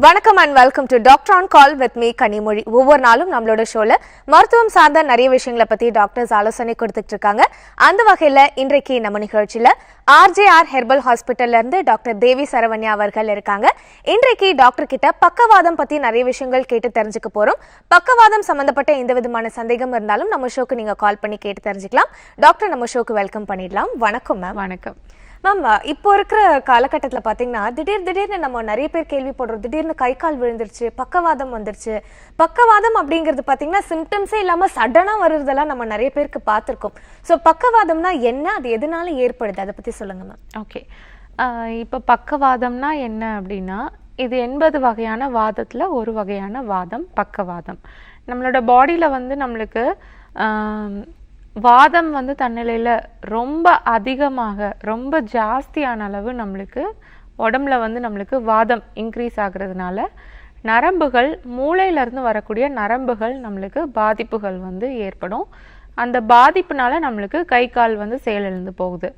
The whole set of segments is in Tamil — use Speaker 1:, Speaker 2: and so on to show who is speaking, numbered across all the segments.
Speaker 1: வணக்கம் and welcome to doctor on call with me Kanimozhi. ஒவ்வொரு நாளும் நம்மளோட ஷோல மருத்துவம் சார்ந்த நிறைய விஷயங்களை பத்தி டாக்டர்ஸ் ஆலோசனை கொடுத்துட்டு இருக்காங்க. அந்த வகையில இன்றைக்கு நம்ம நிகழ்ச்சியில ஆர்ஜேஆர் ஹெர்பல் ஹாஸ்பிட்டல்ல இருந்து டாக்டர் தேவி சரவண்யா அவர்கள் இருக்காங்க. இன்றைக்கு டாக்டர் கிட்ட பக்கவாதம் பத்தி நிறைய விஷயங்கள் கேட்டு தெரிஞ்சுக்க போறோம். பக்கவாதம் சம்பந்தப்பட்ட எந்த விதமான சந்தேகம் இருந்தாலும் நம்ம ஷோக்கு நீங்க கால் பண்ணி கேட்டு தெரிஞ்சுக்கலாம். டாக்டர், நம்ம ஷோக்கு வெல்கம் பண்ணிடலாம். வணக்கம் மேம்.
Speaker 2: வணக்கம்
Speaker 1: மேம். இப்போ இருக்கிற காலகட்டத்தில் பார்த்தீங்கன்னா திடீர்னு நம்ம நிறைய பேர் கேள்விப்படுறோம், திடீர்னு கை கால் விழுந்துருச்சு, பக்கவாதம் வந்துருச்சு. பக்கவாதம் அப்படிங்கிறது பார்த்தீங்கன்னா சிம்டம்ஸே இல்லாமல் சடனாக வருறதெல்லாம் நம்ம நிறைய பேருக்கு பார்த்துருக்கோம். ஸோ பக்கவாதம்னா என்ன, அது எதனால ஏற்படுது, அதை பற்றி சொல்லுங்க மேம்.
Speaker 2: ஓகே, இப்போ பக்கவாதம்னா என்ன அப்படின்னா, இது 80 வகையான வாதத்தில் ஒரு வகையான வாதம் பக்கவாதம். நம்மளோட பாடியில் வந்து நம்மளுக்கு வாதம் வந்து தன்னிலையில் ரொம்ப அதிகமாக ரொம்ப ஜாஸ்தியான அளவு நம்மளுக்கு உடம்புல வந்து நம்மளுக்கு வாதம் இன்க்ரீஸ் ஆகுறதுனால நரம்புகள், மூளையிலேருந்து வரக்கூடிய நரம்புகள் நம்மளுக்கு பாதிப்புகள் வந்து ஏற்படும். அந்த பாதிப்புனால நம்மளுக்கு கை கால் வந்து செயலிழந்து போகுது.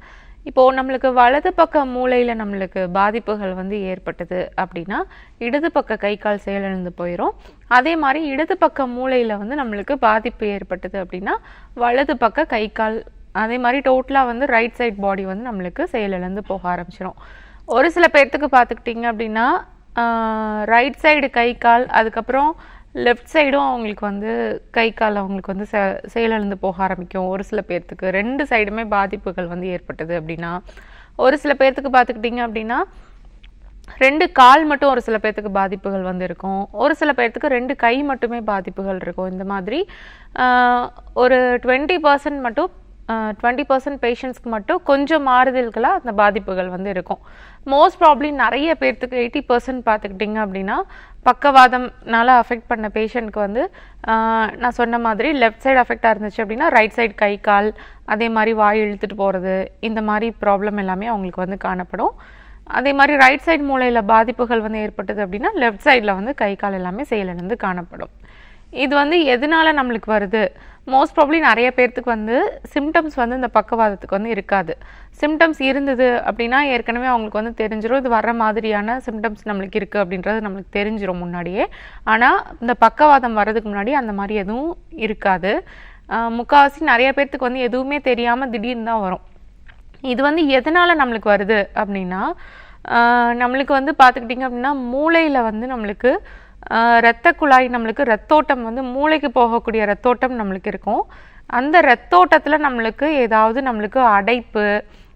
Speaker 2: இப்போது நம்மளுக்கு வலது பக்க மூளையில் நம்மளுக்கு பாதிப்புகள் வந்து ஏற்பட்டது அப்படின்னா இடது பக்க கை கால் செயலிழந்து போயிடும். அதே மாதிரி இடது பக்க மூளையில் வந்து நம்மளுக்கு பாதிப்பு ஏற்பட்டது அப்படின்னா வலது பக்க கை கால், அதே மாதிரி டோட்டலாக வந்து ரைட் சைட் பாடி வந்து நம்மளுக்கு செயலிழந்து போக ஆரம்பிச்சிடும். ஒரு சில பேர்த்துக்கு பார்த்துக்கிட்டிங்க அப்படின்னா ரைட் சைடு கை கால், அதுக்கப்புறம் லெஃப்ட் சைடும் அவங்களுக்கு வந்து கை கால் அவங்களுக்கு வந்து செயலிழந்து போக ஆரம்பிக்கும். ஒரு சில பேர்த்துக்கு 2 சைடுமே பாதிப்புகள் வந்து ஏற்பட்டது அப்படின்னா, ஒரு சில பேர்த்துக்கு பார்த்துக்கிட்டிங்க அப்படின்னா 2 கால் மட்டும் ஒரு சில பேர்த்துக்கு பாதிப்புகள் வந்து இருக்கும். ஒரு சில பேர்த்துக்கு 2 கை மட்டுமே பாதிப்புகள் இருக்கும். இந்த மாதிரி ஒரு 20% மட்டும் 20% பேஷண்ட்ஸ்க்கு மட்டும் கொஞ்சம் மாறுதல்களாக அந்த பாதிப்புகள் வந்து இருக்கும். மோஸ்ட் ப்ராப்ளி நிறைய பேர்த்துக்கு 80% பார்த்துக்கிட்டிங்க அப்படின்னா பக்கவாதம்னால அஃபெக்ட் பண்ண பேஷண்ட்க்கு வந்து நான் சொன்ன மாதிரி லெஃப்ட் சைடு அஃபெக்டாக இருந்துச்சு அப்படின்னா ரைட் சைடு கை கால், அதே மாதிரி வாய் இழுத்துட்டு போகிறது, இந்த மாதிரி ப்ராப்ளம் எல்லாமே அவங்களுக்கு வந்து காணப்படும். அதே மாதிரி ரைட் சைடு மூளையில் பாதிப்புகள் வந்து ஏற்பட்டது அப்படின்னா லெஃப்ட் சைடில் வந்து கை கால் எல்லாமே செயலிழந்து காணப்படும். இது வந்து எதனால நம்மளுக்கு வருது? மோஸ்ட் ப்ராப்ளி நிறைய பேர்த்துக்கு வந்து சிம்டம்ஸ் வந்து இந்த பக்கவாதத்துக்கு வந்து இருக்காது. சிம்டம்ஸ் இருந்தது அப்படின்னா ஏற்கனவே அவங்களுக்கு வந்து தெரிஞ்சிடும், இது வர்ற மாதிரியான சிம்டம்ஸ் நம்மளுக்கு இருக்குது அப்படின்றது நம்மளுக்கு தெரிஞ்சிடும் முன்னாடியே. ஆனால் இந்த பக்கவாதம் வர்றதுக்கு முன்னாடி அந்த மாதிரி எதுவும் இருக்காது. முக்கால்வாசி நிறைய பேர்த்துக்கு வந்து எதுவுமே தெரியாமல் திடீர்னு தான் வரும். இது வந்து எதனால் நம்மளுக்கு வருது அப்படின்னா, நம்மளுக்கு வந்து பார்த்துக்கிட்டிங்க அப்படின்னா மூளையில் வந்து நம்மளுக்கு இரத்த குழாய், நம்மளுக்கு ரத்தோட்டம் வந்து மூளைக்கு போகக்கூடிய ரத்தோட்டம் நம்மளுக்கு இருக்கும். அந்த ரத்தோட்டத்தில் நம்மளுக்கு ஏதாவது நம்மளுக்கு அடைப்பு,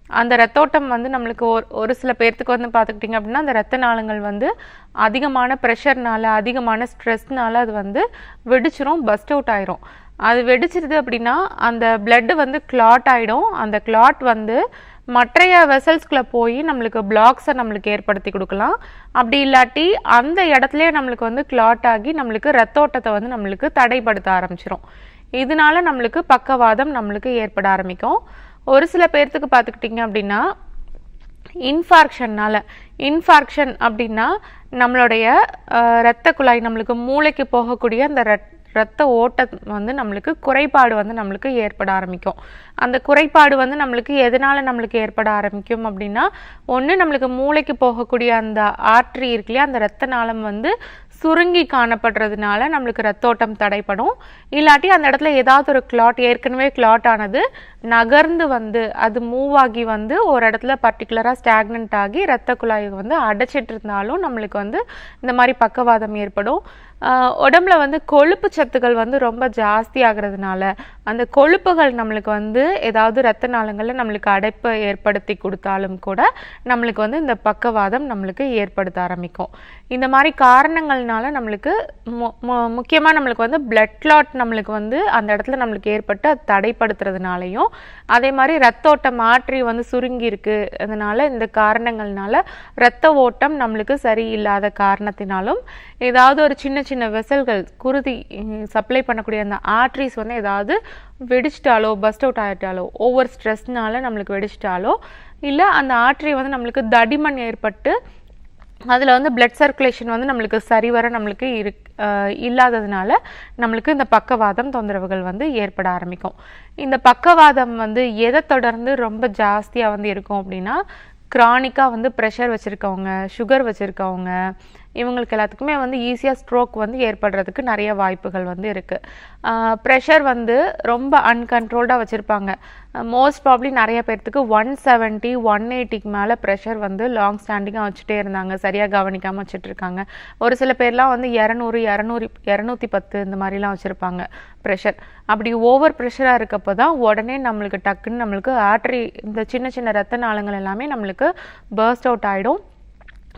Speaker 2: அந்த ரத்தோட்டம் வந்து நம்மளுக்கு ஒரு சில பேர்த்துக்கு வந்து பார்த்துக்கிட்டிங்க அப்படின்னா அந்த ரத்த நாளங்கள் வந்து அதிகமான ப்ரெஷர்னால, அதிகமான ஸ்ட்ரெஸ்னால அது வந்து வெடிச்சிரும், பஸ்ட் அவுட் ஆயிரும். அது வெடிச்சிருது அப்படின்னா அந்த பிளட்டு வந்து கிளாட் ஆகிடும். அந்த கிளாட் வந்து மற்றைய வெசல்ஸ்குள்ளே போய் நம்மளுக்கு பிளாக்ஸை நம்மளுக்கு ஏற்படுத்தி கொடுக்கலாம். அப்படி இல்லாட்டி அந்த இடத்துலையே நம்மளுக்கு வந்து கிளாட் ஆகி நம்மளுக்கு ரத்தோட்டத்தை வந்து நம்மளுக்கு தடைப்படுத்த ஆரம்பிச்சிடும். இதனால நம்மளுக்கு பக்கவாதம் நம்மளுக்கு ஏற்பட ஆரம்பிக்கும். ஒரு சில பேர்த்துக்கு பார்த்துக்கிட்டிங்க அப்படின்னா இன்ஃபார்க்ஷன் அப்படின்னா நம்மளுடைய இரத்த குழாய், நம்மளுக்கு மூளைக்கு போகக்கூடிய அந்த ரத்த ஓட்டம் வந்து நம்மளுக்கு குறைபாடு வந்து நம்மளுக்கு ஏற்பட ஆரம்பிக்கும். அந்த குறைபாடு வந்து நம்மளுக்கு எதனால் நம்மளுக்கு ஏற்பட ஆரம்பிக்கும் அப்படின்னா, ஒன்று நம்மளுக்கு மூளைக்கு போகக்கூடிய அந்த ஆர்ட்ரி இருக்கு இல்லையா, அந்த இரத்த நாளம் வந்து சுருங்கி காணப்படுறதுனால நம்மளுக்கு ரத்தோட்டம் தடைப்படும். இல்லாட்டி அந்த இடத்துல ஏதாவது ஒரு கிளாட், ஏற்கனவே கிளாட் ஆனது நகர்ந்து வந்து அது மூவ் ஆகி வந்து ஒரு இடத்துல பர்டிகுலராக ஸ்டாக்னன்ட் ஆகி இரத்த குழாயை வந்து அடைச்சிட்டு இருந்தாலும் நம்மளுக்கு வந்து இந்த மாதிரி பக்கவாதம் ஏற்படும். உடம்புல வந்து கொழுப்பு சத்துக்கள் வந்து ரொம்ப ஜாஸ்தி ஆகிறதுனால அந்த கொழுப்புகள் நம்மளுக்கு வந்து ஏதாவது இரத்த நாளங்களில் நம்மளுக்கு அடைப்பை ஏற்படுத்தி கொடுத்தாலும் கூட நம்மளுக்கு வந்து இந்த பக்கவாதம் நம்மளுக்கு ஏற்படுத்த ஆரம்பிக்கும். இந்த மாதிரி காரணங்கள்னால நம்மளுக்கு முக்கியமாக நம்மளுக்கு வந்து பிளட் கிளாட் நம்மளுக்கு வந்து அந்த இடத்துல நம்மளுக்கு ஏற்பட்டு அது தடைப்படுத்துறதுனாலையும், அதே மாதிரி ரத்தோட்டம் ஆற்றி வந்து சுருங்கி இருக்கு, அதனால இந்த காரணங்கள்னால இரத்த ஓட்டம் நம்மளுக்கு சரியில்லாத காரணத்தினாலும் ஏதாவது ஒரு சின்ன சின்ன வெசல்கள், குருதி சப்ளை பண்ணக்கூடிய அந்த ஆர்ட்ரிஸ் வந்து ஏதாவது வெடிச்சிட்டாலோ, பஸ்ட் அவுட் ஆகிட்டாலோ, ஓவர் ஸ்ட்ரெஸ்னால நம்மளுக்கு வெடிச்சிட்டாலோ, இல்லை அந்த ஆர்ட்ரி வந்து நம்மளுக்கு தடிமன் ஏற்பட்டு அதில் வந்து பிளட் சர்க்குலேஷன் வந்து நம்மளுக்கு சரிவர நம்மளுக்கு இல்லாததுனால நம்மளுக்கு இந்த பக்கவாதம் தொந்தரவுகள் வந்து ஏற்பட ஆரம்பிக்கும். இந்த பக்கவாதம் வந்து எதை தொடர்ந்து ரொம்ப ஜாஸ்தியாக வந்து இருக்கும் அப்படின்னா, கிரானிக்காக வந்து ப்ரெஷர் வச்சுருக்கவங்க, சுகர் வச்சுருக்கவங்க, இவங்களுக்கு எல்லாத்துக்குமே வந்து ஈஸியாக ஸ்ட்ரோக் வந்து ஏற்படுறதுக்கு நிறைய வாய்ப்புகள் வந்து இருக்குது. ப்ரெஷர் வந்து ரொம்ப அன்கண்ட்ரோல்டாக வச்சுருப்பாங்க. மோஸ்ட் ப்ராப்ளி நிறைய பேர்த்துக்கு 170 180க்கு மேலே ப்ரெஷர் வந்து லாங் ஸ்டாண்டிங்காக வச்சுட்டே இருந்தாங்க, சரியாக கவனிக்காமல் வச்சுட்ருக்காங்க. ஒரு சில பேர்லாம் வந்து 200 210 இந்த மாதிரிலாம் வச்சுருப்பாங்க ப்ரெஷர். அப்படி ஓவர் ப்ரெஷராக இருக்கப்போ தான் உடனே நம்மளுக்கு டக்குன்னு நம்மளுக்கு ஆர்டரி இந்த சின்ன சின்ன ரத்த நாளங்கள் எல்லாமே நம்மளுக்கு பர்ஸ்ட் அவுட் ஆகிடும்.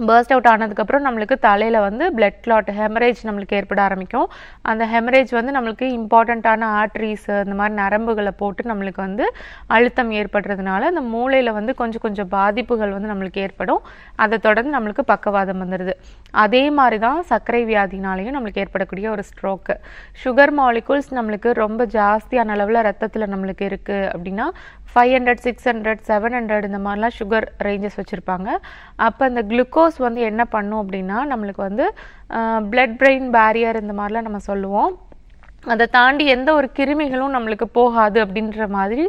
Speaker 2: பர்ஸ்ட் அவுட் ஆனதுக்கப்புறம் நம்மளுக்கு தலையில் வந்து பிளட் கிளாட் ஹெமரேஜ் நம்மளுக்கு ஏற்பட ஆரம்பிக்கும். அந்த ஹெமரேஜ் வந்து நம்மளுக்கு இம்பார்ட்டண்ட்டான ஆர்ட்ரிஸ் இந்த மாதிரி நரம்புகளை போட்டு நம்மளுக்கு வந்து அழுத்தம் ஏற்படுறதுனால அந்த மூளையில் வந்து கொஞ்சம் பாதிப்புகள் வந்து நம்மளுக்கு ஏற்படும். அதை தொடர்ந்து நம்மளுக்கு பக்கவாதம் வந்துடுது. அதே மாதிரி தான் சர்க்கரை வியாதினாலையும் நம்மளுக்கு ஏற்படக்கூடிய ஒரு ஸ்ட்ரோக்கு. சுகர் மாலிகூல்ஸ் நம்மளுக்கு ரொம்ப ஜாஸ்தியான அளவில் ரத்தத்தில் நம்மளுக்கு இருக்குது அப்படின்னா 500 600 700 இந்த மாதிரிலாம் சுகர் ரேஞ்சஸ் வச்சுருப்பாங்க. அப்போ அந்த குளுக்கோஸ் வந்து என்ன பண்ணும் அப்படின்னா நம்மளுக்கு வந்து பிளட் பிரெயின் பேரியர் இந்த மாதிரிலாம் நம்ம சொல்லுவோம். அதை தாண்டி எந்த ஒரு கிருமிகளும் நம்மளுக்கு போகாது அப்படின்ற மாதிரி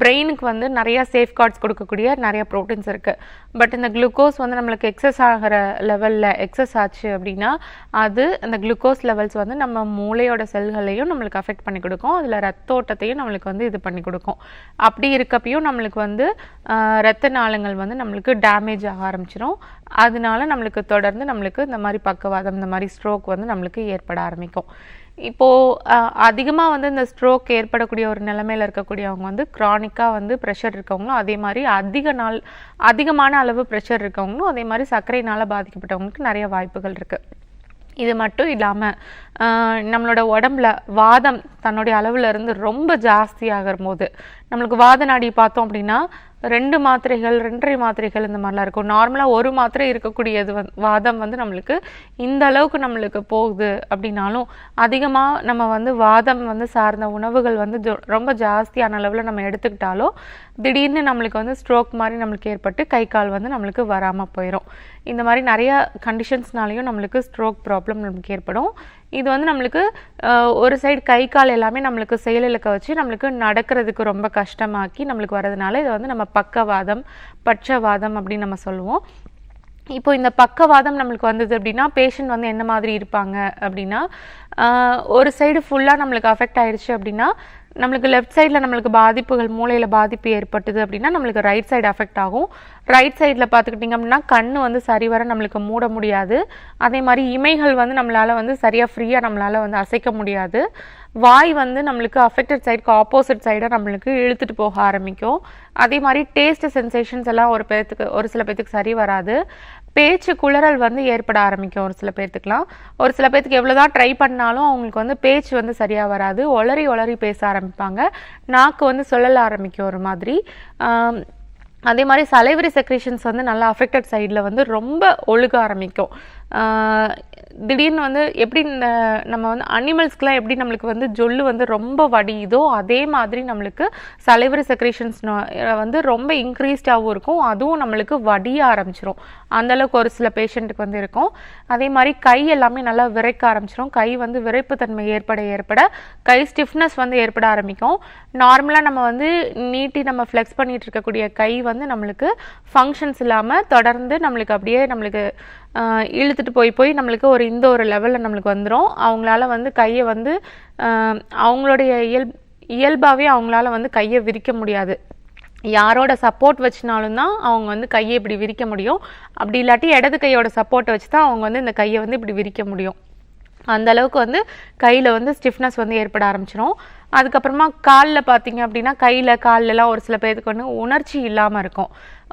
Speaker 2: பிரெயினுக்கு வந்து நிறையா சேஃப்கார்ட்ஸ் கொடுக்கக்கூடிய நிறைய ப்ரோட்டீன்ஸ் இருக்குது. பட் இந்த குளுக்கோஸ் வந்து நம்மளுக்கு எக்ஸஸ் ஆகிற லெவலில் எக்ஸஸ் ஆச்சு அப்படின்னா அது அந்த குளுக்கோஸ் லெவல்ஸ் வந்து நம்ம மூளையோட செல்களையும் நம்மளுக்கு அஃபெக்ட் பண்ணி கொடுக்கும். அதில் ரத்தோட்டத்தையும் நம்மளுக்கு வந்து இது பண்ணி கொடுக்கும். அப்படி இருக்கப்பையும் நம்மளுக்கு வந்து ரத்த நாளங்கள் வந்து நம்மளுக்கு டேமேஜ் ஆக ஆரம்பிச்சிடும். அதனால நம்மளுக்கு தொடர்ந்து நம்மளுக்கு இந்த மாதிரி பக்கவாதம் இந்த மாதிரி ஸ்ட்ரோக் வந்து நம்மளுக்கு ஏற்பட ஆரம்பிக்கும். இப்போது அதிகமாக வந்து இந்த ஸ்ட்ரோக் ஏற்படக்கூடிய ஒரு நிலைமையில் இருக்கக்கூடியவங்க வந்து க்ரானிக்காக வந்து ப்ரெஷர் இருக்கவங்களும், அதே மாதிரி அதிகமான அளவு ப்ரெஷர் இருக்கவங்களும், அதே மாதிரி சர்க்கரையினால் பாதிக்கப்பட்டவங்களுக்கு நிறைய வாய்ப்புகள் இருக்குது. இது மட்டும் இல்லாமல் நம்மளோட உடம்புல வாதம் தன்னுடைய அளவில் இருந்து ரொம்ப ஜாஸ்தி ஆகிற போது நம்மளுக்கு வாத நாடி பார்த்தோம் அப்படின்னா 2 மாத்திரைகள் 2.5 மாத்திரைகள் இந்த மாதிரிலாம் இருக்கும். நார்மலாக ஒரு மாத்திரை இருக்கக்கூடியது வாதம் வந்து நம்மளுக்கு இந்த அளவுக்கு நம்மளுக்கு போகுது அப்படின்னாலும் அதிகமாக நம்ம வந்து வாதம் வந்து சார்ந்த உணவுகள் வந்து ரொம்ப ஜாஸ்தியான அளவில் நம்ம எடுத்துக்கிட்டாலும் திடீர்னு நம்மளுக்கு வந்து ஸ்ட்ரோக் மாதிரி நம்மளுக்கு ஏற்பட்டு கை கால் வந்து நம்மளுக்கு வராமல் போயிடும். இந்த மாதிரி நிறைய கண்டிஷன்ஸ்னாலையும் நம்மளுக்கு ஸ்ட்ரோக் ப்ராப்ளம் நம்மளுக்கு ஏற்படும். இது வந்து நம்மளுக்கு ஒரு சைடு கை கால் எல்லாமே நம்மளுக்கு செயலிழக்க வச்சு நம்மளுக்கு நடக்கிறதுக்கு ரொம்ப கஷ்டமாக்கி நம்மளுக்கு வரதுனால இதை வந்து நம்ம பக்கவாதம் பட்சவாதம் அப்படின்னு நம்ம சொல்லுவோம். இப்போ இந்த பக்கவாதம் நம்மளுக்கு வந்தது அப்படின்னா பேஷண்ட் வந்து என்ன மாதிரி இருப்பாங்க அப்படின்னா ஒரு சைடு ஃபுல்லாக நம்மளுக்கு அஃபெக்ட் ஆயிடுச்சு அப்படின்னா நம்மளுக்கு லெஃப்ட் சைடில் நம்மளுக்கு பாதிப்புகள் மூளையில் பாதிப்பு ஏற்பட்டது அப்படின்னா நம்மளுக்கு ரைட் சைடு அஃபெக்ட் ஆகும். ரைட் சைடில் பார்த்துக்கிட்டிங்க அப்படின்னா கண் வந்து சரிவர நம்மளுக்கு மூட முடியாது. அதே மாதிரி இமைகள் வந்து நம்மளால் வந்து சரியாக ஃப்ரீயாக நம்மளால் வந்து அசைக்க முடியாது. வாய் வந்து நம்மளுக்கு அஃபெக்டட் சைடுக்கு ஆப்போசிட் சைடாக நம்மளுக்கு இழுத்துட்டு போக ஆரம்பிக்கும். அதே மாதிரி டேஸ்ட் சென்சேஷன்ஸ் எல்லாம் ஒரு சில பேர்த்துக்கு சரி வராது. பேச்சு குளறல் வந்து ஏற்பட ஆரம்பிக்கும் ஒரு சில பேர்த்துக்குலாம். ஒரு சில பேர்த்துக்கு எவ்வளோதான் ட்ரை பண்ணாலும் அவங்களுக்கு வந்து பேச்சு வந்து சரியாக வராது. ஒளறி பேச ஆரம்பிப்பாங்க. நாக்கு வந்து சொல்லல ஆரம்பிக்கும் ஒரு மாதிரி. அதே மாதிரி சலைவரி செக்ரேஷன்ஸ் வந்து நல்லா அஃபெக்டட் சைடில் வந்து ரொம்ப ஒழுக ஆரம்பிக்கும். திடீர்னு வந்து எப்படி இந்த நம்ம வந்து அனிமல்ஸ்க்குலாம் எப்படி நம்மளுக்கு வந்து ஜொல்லு வந்து ரொம்ப வடியுதோ அதே மாதிரி நம்மளுக்கு சலைவரி செக்ரேஷன்ஸ் வந்து ரொம்ப இன்க்ரீஸ்டாகவும் இருக்கும். அதுவும் நம்மளுக்கு வடிய ஆரம்பிச்சிடும். அந்தளவுக்கு ஒரு சில பேஷண்ட்டுக்கு வந்து இருக்கும். அதே மாதிரி கை எல்லாமே நல்லா விரைக்க ஆரம்பிச்சிடும். கை வந்து விரைப்புத்தன்மை ஏற்பட கை ஸ்டிஃப்னஸ் வந்து ஏற்பட ஆரம்பிக்கும். நார்மலாக நம்ம வந்து நீட்டி நம்ம ஃப்ளெக்ஸ் பண்ணிட்டு இருக்கக்கூடிய கை வந்து நம்மளுக்கு ஃபங்க்ஷன்ஸ் இல்லாமல் தொடர்ந்து நம்மளுக்கு அப்படியே நம்மளுக்கு இழுத்துட்டு போய் நம்மளுக்கு இந்த ஒரு லெவலில் நம்மளுக்கு வந்துடும். அவங்களால வந்து கையை வந்து அவங்களுடைய இயல்பாகவே அவங்களால வந்து கையை விரிக்க முடியாது. யாரோட சப்போர்ட் வச்சுனாலும் தான் அவங்க வந்து கையை இப்படி விரிக்க முடியும். அப்படி இல்லாட்டி இடது கையோட சப்போர்ட்டை வச்சு தான் அவங்க வந்து இந்த கையை வந்து இப்படி விரிக்க முடியும். அந்த அளவுக்கு வந்து கையில் வந்து ஸ்டிஃப்னஸ் வந்து ஏற்பட ஆரம்பிச்சிடும். அதுக்கப்புறமா காலில் பார்த்தீங்க அப்படின்னா கால்லலாம் ஒரு சில பேருக்கு வந்து உணர்ச்சி இல்லாமல் இருக்கும்.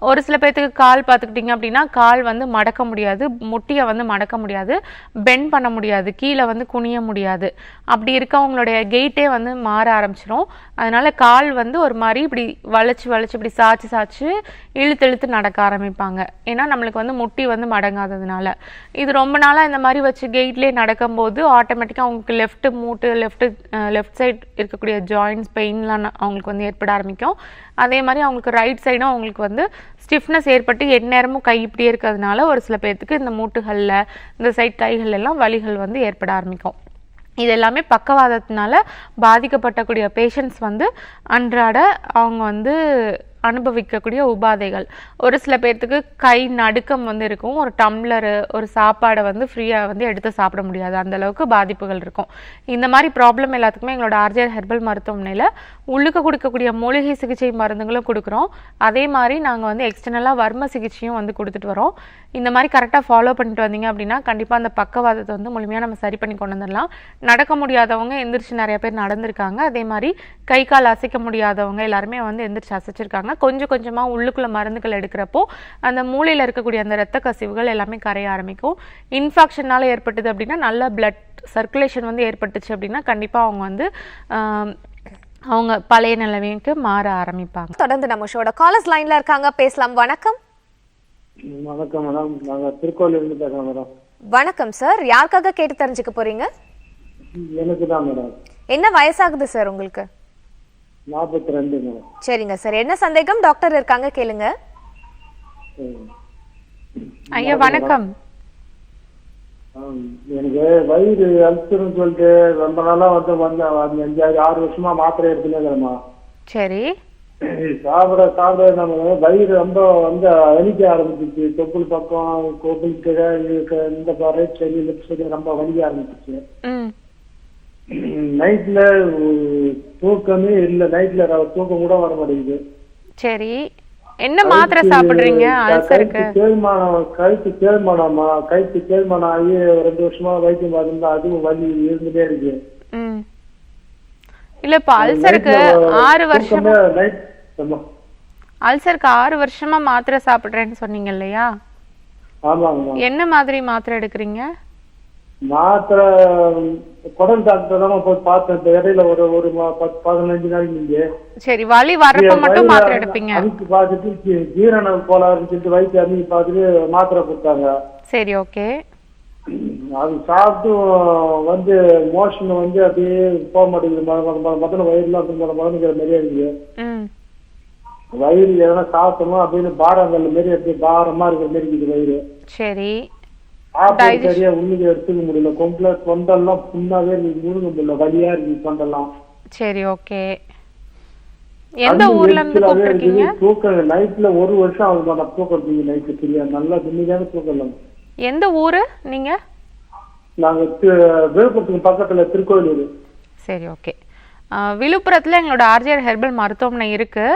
Speaker 2: ஒரு சில பேர்த்துக்கு கால் பார்த்துக்கிட்டிங்க அப்படின்னா கால் வந்து மடக்க முடியாது, முட்டியை வந்து மடக்க முடியாது, பெண்ட் பண்ண முடியாது, கீழே வந்து குனிய முடியாது. அப்படி இருக்க அவங்களுடைய கெயிட்டே வந்து மாற ஆரம்பிச்சிடும். அதனால கால் வந்து ஒரு மாதிரி இப்படி வளைச்சு இப்படி சாச்சு இழுத்து நடக்க ஆரம்பிப்பாங்க. ஏன்னா நம்மளுக்கு வந்து முட்டி வந்து மடங்காததுனால. இது ரொம்ப நாளாக இந்த மாதிரி வச்சு கெயிட்லேயே நடக்கும்போது ஆட்டோமேட்டிக்காக அவங்களுக்கு லெஃப்ட் சைட் இருக்கக்கூடிய ஜாயின்ட்ஸ் பெயின்லாம் அவங்களுக்கு வந்து ஏற்பட ஆரம்பிக்கும். அதே மாதிரி அவங்களுக்கு ரைட் சைடும் அவங்களுக்கு வந்து ஸ்டிஃப்னஸ் ஏற்பட்டு எந்நேரமும் கை இப்படியே இருக்கிறதுனால ஒரு சில பேர்த்துக்கு இந்த மூட்டுகளில் இந்த சைட் கைகள் எல்லாம் வலிகள் வந்து ஏற்பட ஆரம்பிக்கும். இது எல்லாமே பக்கவாதத்தினால பாதிக்கப்பட்டக்கூடிய பேஷண்ட்ஸ் வந்து அன்றாட அவங்க வந்து அனுபவிக்கக்கூடிய உபாதைகள். ஒரு சில பேர்த்துக்கு கை நடுக்கம் வந்து இருக்கும். ஒரு டம்ளரு ஒரு சாப்பாடை வந்து ஃப்ரீயாக வந்து எடுத்து சாப்பிட முடியாது, அந்த அளவுக்கு பாதிப்புகள் இருக்கும். இந்த மாதிரி ப்ராப்ளம் எல்லாத்துக்குமே எங்களோட ஆர்ஜிஆர் ஹெர்பல் மருத்துவமனையில் உள்ளுக்கு கொடுக்கக்கூடிய மூலிகை சிகிச்சை மருந்துகளும் கொடுக்குறோம். அதே மாதிரி நாங்கள் வந்து எக்ஸ்டர்னலாக வர்ம சிகிச்சையும் வந்து கொடுத்துட்டு வரோம். இந்த மாதிரி கரெக்டாக ஃபாலோ பண்ணிட்டு வந்தீங்க அப்படின்னா கண்டிப்பாக அந்த பக்கவாதத்தை வந்து முழுமையாக நம்ம சரி பண்ணி கொண்டு வந்துடலாம். நடக்க முடியாதவங்க எந்திரிச்சு நிறைய பேர் நடந்திருக்காங்க. அதே மாதிரி கை கால் அசைக்க முடியாதவங்க எல்லாருமே வந்து எந்திரிச்சு அசைச்சிருக்காங்க. கொஞ்சம் கொஞ்சமாக உள்ளுக்குள்ள மருந்துகள் எடுக்கிறப்போ அந்த மூளையில் இருக்கக்கூடிய அந்த இரத்த கசிவுகள் எல்லாமே கரைய ஆரம்பிக்கும். இன்ஃபெக்ஷனால் ஏற்பட்டது அப்படின்னா நல்ல பிளட் சர்க்குலேஷன் வந்து ஏற்பட்டுச்சு அப்படின்னா கண்டிப்பாக அவங்க வந்து அவங்க பழைய நிலைமைக்கு மாற ஆரம்பிப்பாங்க.
Speaker 1: தொடர்ந்து நம்ம ஷோட காலர்ஸ் லைன்ல இருக்காங்க, பேசலாம். வணக்கம்.
Speaker 3: வணக்கம் மேடம், நாங்க திருக்கோயில இருந்து பேசுறோம் மேடம்.
Speaker 1: வணக்கம் சார், யாருக்காக கேட்டு தெரிஞ்சுக்க போறீங்க?
Speaker 3: எனக்கு தான் மேடம்.
Speaker 1: என்ன வயசாகுது சார் உங்களுக்கு?
Speaker 3: 42 மேடம்.
Speaker 1: சரிங்க சார், என்ன சந்தேகம்? டாக்டர் இருக்காங்க, கேளுங்க.
Speaker 2: ஐயா வணக்கம்.
Speaker 3: எனக்கு வயிறு அழுத்துன்னு சொல்லிட்டு ரொம்ப நாளா வந்து 5-6 வருஷமா மாத்திரை எடுத்துனேமா.
Speaker 2: சரி.
Speaker 3: சாப்பிட சாப்பிட நம்ம வயிறு ரொம்ப வந்து வலிக்க ஆரம்பிச்சிச்சு. தொப்புள் பக்கம், கோப்புளுக்கு இந்த ரைட் சைடு லெஃப்ட் சைடு ரொம்ப வலிக்க ஆரம்பிச்சிச்சு. நைட்ல தூக்கமே இல்லை, நைட்ல தூக்கம் கூட வர மாட்டேங்குது.
Speaker 2: சரி, என்ன மாத்திரை சாப்பிடுறீங்க அல்சருக்கு?
Speaker 3: கழுத்து தேய்மானம் ஆகி 2 வருஷமா வைத்தியம் பார்த்துருந்தா அதுவும் வலி இருந்துட்டே இருக்கு.
Speaker 2: இல்ல இப்ப அல்சருக்கு 6 வருஷமா அல்சருக்கு 6 வருஷமா மாத்திரை சாப்பிடுறேன்னு சொன்னீங்க இல்லையா?
Speaker 3: ஆமாங்க.
Speaker 2: என்ன மாதிரி மாத்திரை எடுக்கிறீங்க?
Speaker 3: மாத்திரை குடல் டாக்டர் தான் போய் பார்த்தேன் இடையில ஒரு 15 நாளைக்கு இங்கே.
Speaker 2: சரி, வலி வரப்ப மட்டும் மாத்திரை எடுப்பீங்க?
Speaker 3: அதுக்கு பார்த்துட்டு ஜீரண கோளாறுன்னு சொல்லிட்டு வைத்திய அன்னைக்கு பார்த்துட்டு மாத்திரை கொடுத்தாங்க.
Speaker 2: சரி, ஓகே.
Speaker 3: அது சாப்பிட்டு வந்து மோஷன் வந்து அப்படியே போக மாட்டேங்குது. மொத்தம் வயிறுலாம் மதனுங்கிற மாதிரியே இருக்குது. வயிறு எதனா சாப்பிட்டோமோ அப்படின்னு பாரங்கள் மாரி அப்படியே பாரமா இருக்கிற மாதிரி இருக்குது வயிறு.
Speaker 2: சரி.
Speaker 3: சரியா உள்ளுக்கு எடுத்துக்க முடியல. தொண்டெல்லாம் புண்ணாவே முழுங்க முடியல, வலியா இருக்கு தொண்டெல்லாம்.
Speaker 2: சரி, ஓகே. எந்த ஊர்ல இருந்து கூப்பிட்டிருக்கீங்க?
Speaker 3: தூக்கம் நைட்ல 1 வருஷம் ஆகுது நான் தூக்கம் நைட்டு தெரியாது, நல்லா திண்ணிதான தூக்கம்.
Speaker 2: எந்த ஊரு நீங்க?
Speaker 3: நாங்க விழுப்புரத்துக்கு பக்கத்துல திருக்கோயிலூர்.
Speaker 2: சரி, ஓகே. விழுப்புரத்துல எங்களோட ஆர்ஜிஆர் ஹெர்பல் மருத்துவமனை இருக்கு.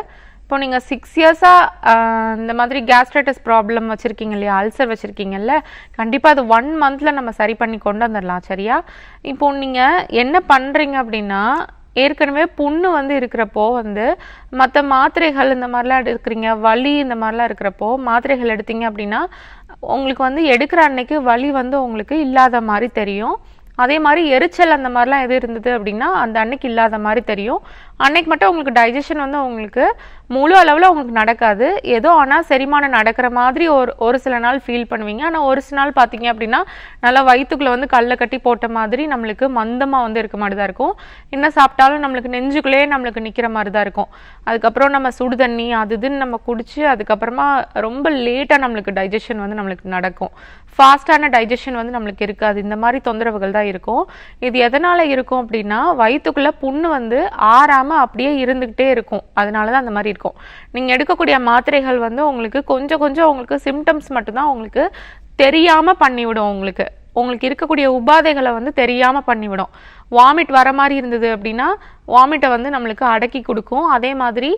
Speaker 2: இப்போ நீங்கள் 6 இயர்ஸாக இந்த மாதிரி கேஸ்ட்ரைட்டிஸ் ப்ராப்ளம் வச்சுருக்கீங்க இல்லையா, அல்சர் வச்சுருக்கீங்கல்ல, கண்டிப்பாக அது 1 மந்தில் நம்ம சரி பண்ணி கொண்டு வந்துடலாம். சரியா? இப்போ நீங்கள் என்ன பண்ணுறீங்க அப்படின்னா, ஏற்கனவே புண்ணு வந்து இருக்கிறப்போ வந்து மற்ற மாத்திரைகள் இந்த மாதிரிலாம் எடுக்கிறீங்க, வலி இந்த மாதிரிலாம் இருக்கிறப்போ மாத்திரைகள் எடுத்தீங்க அப்படின்னா உங்களுக்கு வந்து எடுக்கிற அன்னைக்கு வலி வந்து உங்களுக்கு இல்லாத மாதிரி தெரியும். அதே மாதிரி எரிச்சல் அந்த மாதிரிலாம் எது இருந்தது அப்படின்னா அந்த அன்னைக்கு இல்லாத மாதிரி தெரியும். அன்னைக்கு மட்டும் உங்களுக்கு டைஜஷன் வந்து உங்களுக்கு முழு அளவில் உங்களுக்கு நடக்காது. ஏதோ ஆனால் செரிமானம் நடக்கிற மாதிரி ஒரு சில நாள் ஃபீல் பண்ணுவீங்க. ஆனால் ஒரு சில நாள் பார்த்தீங்க அப்படின்னா நல்லா வயிற்றுக்குள்ளே வந்து கல்லை கட்டி போட்ட மாதிரி நம்மளுக்கு மந்தமாக வந்து இருக்க மாதிரி தான் இருக்கும். என்ன சாப்பிட்டாலும் நம்மளுக்கு நெஞ்சுக்குள்ளேயே நம்மளுக்கு நிற்கிற மாதிரி தான் இருக்கும். அதுக்கப்புறம் நம்ம சுடு தண்ணி அது இதுன்னு நம்ம குடிச்சு அதுக்கப்புறமா ரொம்ப லேட்டாக நம்மளுக்கு டைஜஷன் வந்து நம்மளுக்கு நடக்கும். ஃபாஸ்டான டைஜஷன் வந்து நம்மளுக்கு இருக்காது. இந்த மாதிரி தொந்தரவுகள் தான் இருக்கும். இது எதனால இருக்கும் அப்படின்னா வயிற்றுக்குள்ள புண்ணு வந்து ஆறாம அப்படியே இருந்துகிட்டே இருக்கும். அதனாலதான் அந்த மாதிரி இருக்கும். நீங்க எடுக்கக்கூடிய மாத்திரைகள் வந்து உங்களுக்கு கொஞ்சம் கொஞ்சம் உங்களுக்கு சிம்டம்ஸ் மட்டும்தான் உங்களுக்கு தெரியாம பண்ணிவிடும். உங்களுக்கு இருக்கக்கூடிய உபாதைகளை வந்து தெரியாம பண்ணிவிடும். வாமிட் வர மாதிரி இருந்தது அப்படின்னா வாமிட்டை வந்து நம்மளுக்கு அடக்கி கொடுக்கும். அதே மாதிரி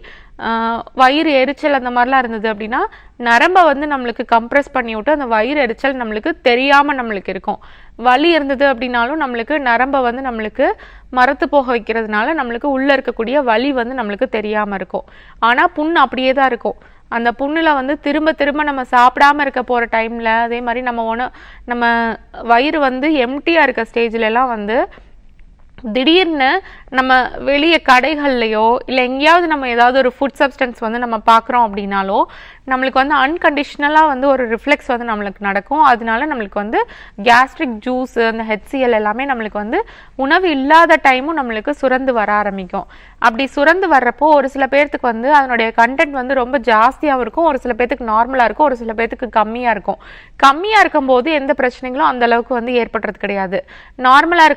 Speaker 2: வயிறு எரிச்சல் அந்த மாதிரிலாம் இருந்தது அப்படின்னா நரம்பை வந்து நம்மளுக்கு கம்ப்ரெஸ் பண்ணி விட்டு அந்த வயிறு எரிச்சல் நம்மளுக்கு தெரியாம நம்மளுக்கு இருக்கும். வலி இருந்தது அப்படின்னாலும் நம்மளுக்கு நரம்பை வந்து நம்மளுக்கு மரத்து போக வைக்கிறதுனால நம்மளுக்கு உள்ள இருக்கக்கூடிய வலி வந்து நம்மளுக்கு தெரியாம இருக்கும். ஆனா புண் அப்படியே தான் இருக்கும். அந்த புண்ணில் வந்து திரும்ப திரும்ப நம்ம சாப்பிடாம இருக்க போகிற டைமில் அதே மாதிரி நம்ம வயிறு வந்து எம்டியாக இருக்க ஸ்டேஜ்லலாம் வந்து திடீர்னு நம்ம வெளியே கடைகள்லையோ இல்லை எங்கேயாவது நம்ம ஏதாவது ஒரு ஃபுட் சப்ஸ்டன்ஸ் வந்து நம்ம பார்க்குறோம் அப்படின்னாலோ நம்மளுக்கு வந்து அன்கண்டிஷனலாக வந்து ஒரு ரிஃப்ளெக்ஸ் வந்து நம்மளுக்கு நடக்கும். அதனால நம்மளுக்கு வந்து கேஸ்ட்ரிக் ஜூஸ், அந்த HCl எல்லாமே நம்மளுக்கு வந்து உணவு இல்லாத டைமும் நம்மளுக்கு சுரந்து வர ஆரம்பிக்கும். அப்படி சுரந்து வர்றப்போ ஒரு சில பேர்த்துக்கு வந்து அதனுடைய கண்டென்ட் வந்து ரொம்ப ஜாஸ்தியாகவும் இருக்கும், ஒரு சில பேர்த்துக்கு நார்மலாக இருக்கும், ஒரு சில பேர்த்துக்கு கம்மியாக இருக்கும். கம்மியாக இருக்கும்போது எந்த பிரச்சனைகளும் அந்த அளவுக்கு வந்து ஏற்படுறது கிடையாது. நார்மலாக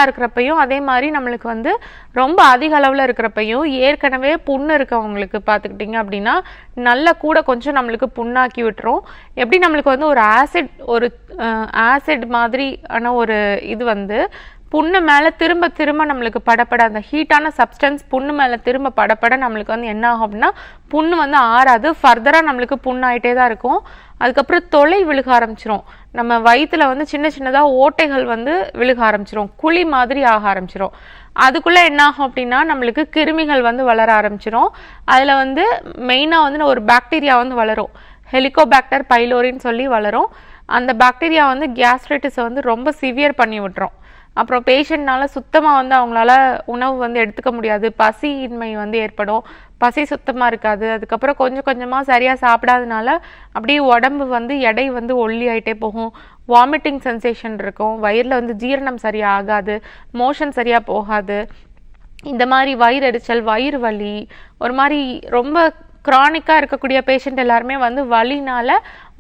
Speaker 2: இருக்கிறப்பையும் அதே மாதிரி நம்மளுக்கு வந்து ரொம்ப அதிக அளவில் இருக்கிறப்பையும் ஏற்கனவே புண்ணு இருக்கவங்களுக்கு பார்த்துக்கிட்டிங்க அப்படின்னா நல்ல கூட கொஞ்சம் நம்மளுக்கு புண்ணாக்கி விட்டுரும். எப்படி நம்மளுக்கு வந்து ஒரு ஆசிட் மாதிரியான ஒரு இது வந்து புண்ணு மேலே திரும்ப திரும்ப நம்மளுக்கு படப்பட, அந்த ஹீட்டான சப்ஸ்டன்ஸ் புண்ணு மேலே திரும்ப படப்பட நம்மளுக்கு வந்து என்ன ஆகும் அப்படின்னா புண்ணு வந்து ஆறாது, ஃபர்தராக நம்மளுக்கு புண்ணாயிட்டே தான் இருக்கும். அதுக்கப்புறம் தொலை விழுக ஆரம்பிச்சிரும். நம்ம வயிற்றுல வந்து சின்ன சின்னதாக ஓட்டைகள் வந்து விழுக ஆரம்பிச்சிரும், குழி மாதிரி ஆக ஆரம்பிச்சிரும். அதுக்குள்ளே என்ன ஆகும் அப்படின்னா நம்மளுக்கு கிருமிகள் வந்து வளர ஆரம்பிச்சிரும். அதில் வந்து மெயினாக வந்து ஒரு பாக்டீரியா வந்து வளரும், ஹெலிகோபாக்டர் பைலோரின்னு சொல்லி வளரும். அந்த பாக்டீரியா வந்து கேஸ்ட்ரைட்டிஸை வந்து ரொம்ப சிவியர் பண்ணி விட்டுரும். அப்புறம் பேஷண்ட்னால சுத்தமாக வந்து அவங்களால உணவு வந்து எடுத்துக்க முடியாது, பசியின்மை வந்து ஏற்படும், பசி சுத்தமாக இருக்காது. அதுக்கப்புறம் கொஞ்சம் கொஞ்சமாக சரியாக சாப்பிடாதனால அப்படியே உடம்பு வந்து எடை வந்து ஒல்லி ஆகிட்டே போகும், வாமிட்டிங் சென்சேஷன் இருக்கும், வயிறில் வந்து ஜீரணம் சரியாக ஆகாது, மோஷன் சரியாக போகாது. இந்த மாதிரி வயிறு எரிச்சல், வயிறு வலி, ஒரு மாதிரி ரொம்ப க்ரானிக்காக இருக்கக்கூடிய பேஷண்ட் எல்லாருமே வந்து வலினால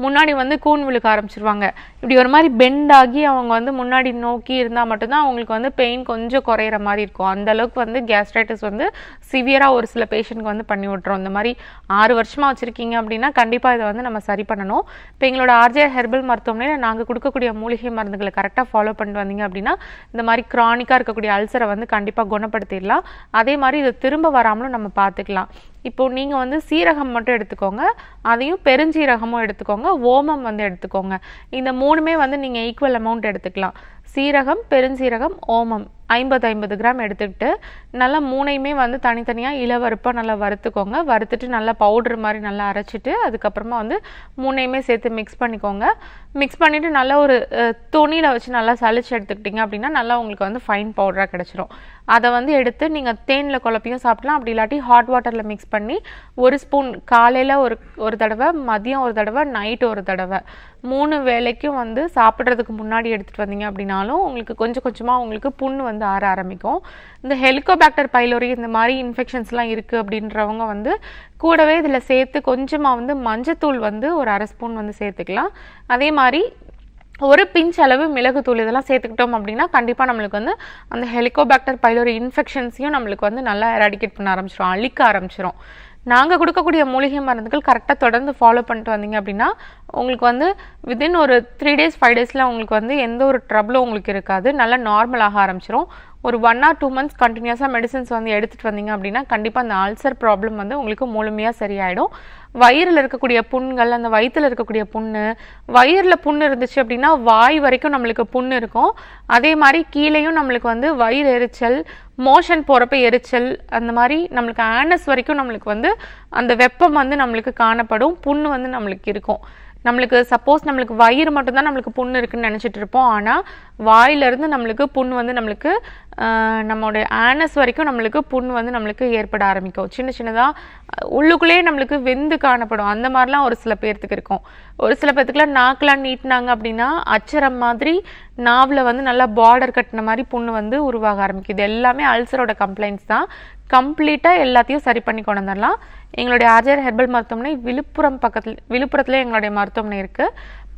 Speaker 2: முன்னாடி வந்து கூன் விழுக்க ஆரம்பிச்சிருவாங்க. இப்படி ஒரு மாதிரி பெண்ட் ஆகி அவங்க வந்து முன்னாடி நோக்கி இருந்தால் மட்டும்தான் அவங்களுக்கு வந்து பெயின் கொஞ்சம் குறையிற மாதிரி இருக்கும். அந்த அளவுக்கு வந்து கேஸ்ட்ரைட்டிஸ் வந்து சிவியராக ஒரு சில பேஷண்ட்க்கு வந்து பண்ணி விட்டுரும். இந்த மாதிரி 6 வருஷமாக வச்சுருக்கீங்க அப்படின்னா கண்டிப்பாக இதை வந்து நம்ம சரி பண்ணணும். இப்போ எங்களோட RJR ஹெர்பல் மருத்துவமனையில் நாங்கள் கொடுக்கக்கூடிய மூலிகை மருந்துகளை கரெக்டாக ஃபாலோ பண்ணிட்டு வந்தீங்க அப்படின்னா இந்த மாதிரி க்ரானிக்காக இருக்கக்கூடிய அல்சரை வந்து கண்டிப்பாக குணப்படுத்திடலாம். அதே மாதிரி இது திரும்ப வராமலும் நம்ம பார்த்துக்கலாம். இப்போது நீங்கள் வந்து சீரகம் மட்டும் எடுத்துக்கோங்க, அதையும் பெருஞ்சீரகமும் எடுத்துக்கோங்க, ஓமம் வந்து எடுத்துக்கோங்க. இந்த 3மே வந்து நீங்கள் ஈக்குவல் அமௌண்ட் எடுத்துக்கலாம். சீரகம், பெருஞ்சீரகம், ஓமம் 50-50 கிராம் எடுத்துக்கிட்டு நல்லா 3யுமே வந்து தனித்தனியாக இளவறுப்பாக நல்லா வறுத்துக்கோங்க. வறுத்துட்டு நல்லா பவுட்ரு மாதிரி நல்லா அரைச்சிட்டு அதுக்கப்புறமா வந்து 3யுமே சேர்த்து மிக்ஸ் பண்ணிக்கோங்க. மிக்ஸ் பண்ணிவிட்டு நல்லா ஒரு துணியில் வச்சு நல்லா சளிச்சு எடுத்துக்கிட்டிங்க அப்படின்னா நல்லா உங்களுக்கு வந்து ஃபைன் பவுடராக கிடச்சிரும். அதை வந்து எடுத்து நீங்கள் தேனில் குழப்பியும் சாப்பிடலாம், அப்படி இல்லாட்டி ஹாட் வாட்டரில் மிக்ஸ் பண்ணி 1 ஸ்பூன் காலையில் ஒரு தடவை, மதியம் ஒரு தடவை, நைட்டு ஒரு தடவை, 3 வேளைக்கும் வந்து சாப்பிட்றதுக்கு முன்னாடி எடுத்துகிட்டு வந்தீங்க அப்படின்னாலும் உங்களுக்கு கொஞ்சம் கொஞ்சமாக உங்களுக்கு புண்ணு வந்து ஆற ஆரம்பிக்கும். இந்த ஹெலிகோபாக்டர் பைலோரி இந்த மாதிரி இன்ஃபெக்ஷன்ஸ்லாம் இருக்குது அப்படின்றவங்க வந்து கூடவே இதில் சேர்த்து கொஞ்சமாக வந்து மஞ்சத்தூள் வந்து ஒரு 1/2 ஸ்பூன் வந்து சேர்த்துக்கலாம். அதே மாதிரி ஒரு பிஞ்ச் அளவு மிளகுத்தூள் இதெல்லாம் சேர்த்துக்கிட்டோம் அப்படின்னா கண்டிப்பாக நம்மளுக்கு வந்து அந்த ஹெலிகோபாக்டர் பைலோரி இன்ஃபெக்ஷன்ஸையும் நம்மளுக்கு வந்து நல்லா எராடிகேட் பண்ண ஆரம்பிச்சிடும், அழிக்க ஆரம்பிச்சிடும். நாங்கள் கொடுக்கக்கூடிய மூலிகை மருந்துகள் கரெக்டாக தொடர்ந்து ஃபாலோ பண்ணிட்டு வந்தீங்க அப்படின்னா உங்களுக்கு வந்து வித்தின் ஒரு 3 days 5 daysல உங்களுக்கு வந்து எந்த ஒரு ட்ரபிளும் உங்களுக்கு இருக்காது, நல்லா நார்மலாக ஆரம்பிச்சிடும். ஒரு 1 or 2 months கண்டினியூஸாக மெடிசன்ஸ் வந்து எடுத்துகிட்டு வந்தீங்க அப்படின்னா கண்டிப்பாக அந்த அல்சர் ப்ராப்ளம் வந்து உங்களுக்கு முழுமையாக சரியாயிடும். வயிறில் இருக்கக்கூடிய புண்கள், அந்த வயிற்றில் இருக்கக்கூடிய புண்ணு, வயிறில் புண்ணு இருந்துச்சு அப்படின்னா வாய் வரைக்கும் நம்மளுக்கு புண்ணு இருக்கும். அதே மாதிரி கீழேயும் நம்மளுக்கு வந்து வயிறு எரிச்சல், மோஷன் போகிறப்ப எரிச்சல், அந்த மாதிரி நம்மளுக்கு ஆனஸ் வரைக்கும் நம்மளுக்கு வந்து அந்த வெப்பம் வந்து நம்மளுக்கு காணப்படும், புண்ணு வந்து நம்மளுக்கு இருக்கும். நம்மளுக்கு சப்போஸ் நம்மளுக்கு வயிறு மட்டும்தான் நம்மளுக்கு புண்ணு இருக்குன்னு நினச்சிட்டு இருப்போம், ஆனால் வாயிலிருந்து நம்மளுக்கு புண்ணு வந்து நம்மளுக்கு நம்மளுடைய ஆனஸ் வரைக்கும் நம்மளுக்கு புண்ணு வந்து நம்மளுக்கு ஏற்பட ஆரம்பிக்கும். சின்ன சின்னதாக உள்ளுக்குள்ளேயே நம்மளுக்கு வெந்து காணப்படும். அந்த மாதிரிலாம் ஒரு சில பேர்த்துக்கு இருக்கும். ஒரு சில பேர்த்துக்குலாம் நாக்கெலாம் நீட்டினாங்க அப்படின்னா அச்சரம் மாதிரி நாவில் வந்து நல்லா பார்டர் கட்டின மாதிரி புண்ணு வந்து உருவாக ஆரம்பிக்கும். இது எல்லாமே அல்சரோட கம்ப்ளைண்ட்ஸ் தான். கம்ப்ளீட்டாக எல்லாத்தையும் சரி பண்ணி கொண்டு வந்துடலாம். எங்களுடைய RJR ஹெர்பல் மருத்துவமனை விழுப்புரத்தில் எங்களுடைய மருத்துவமனை இருக்குது.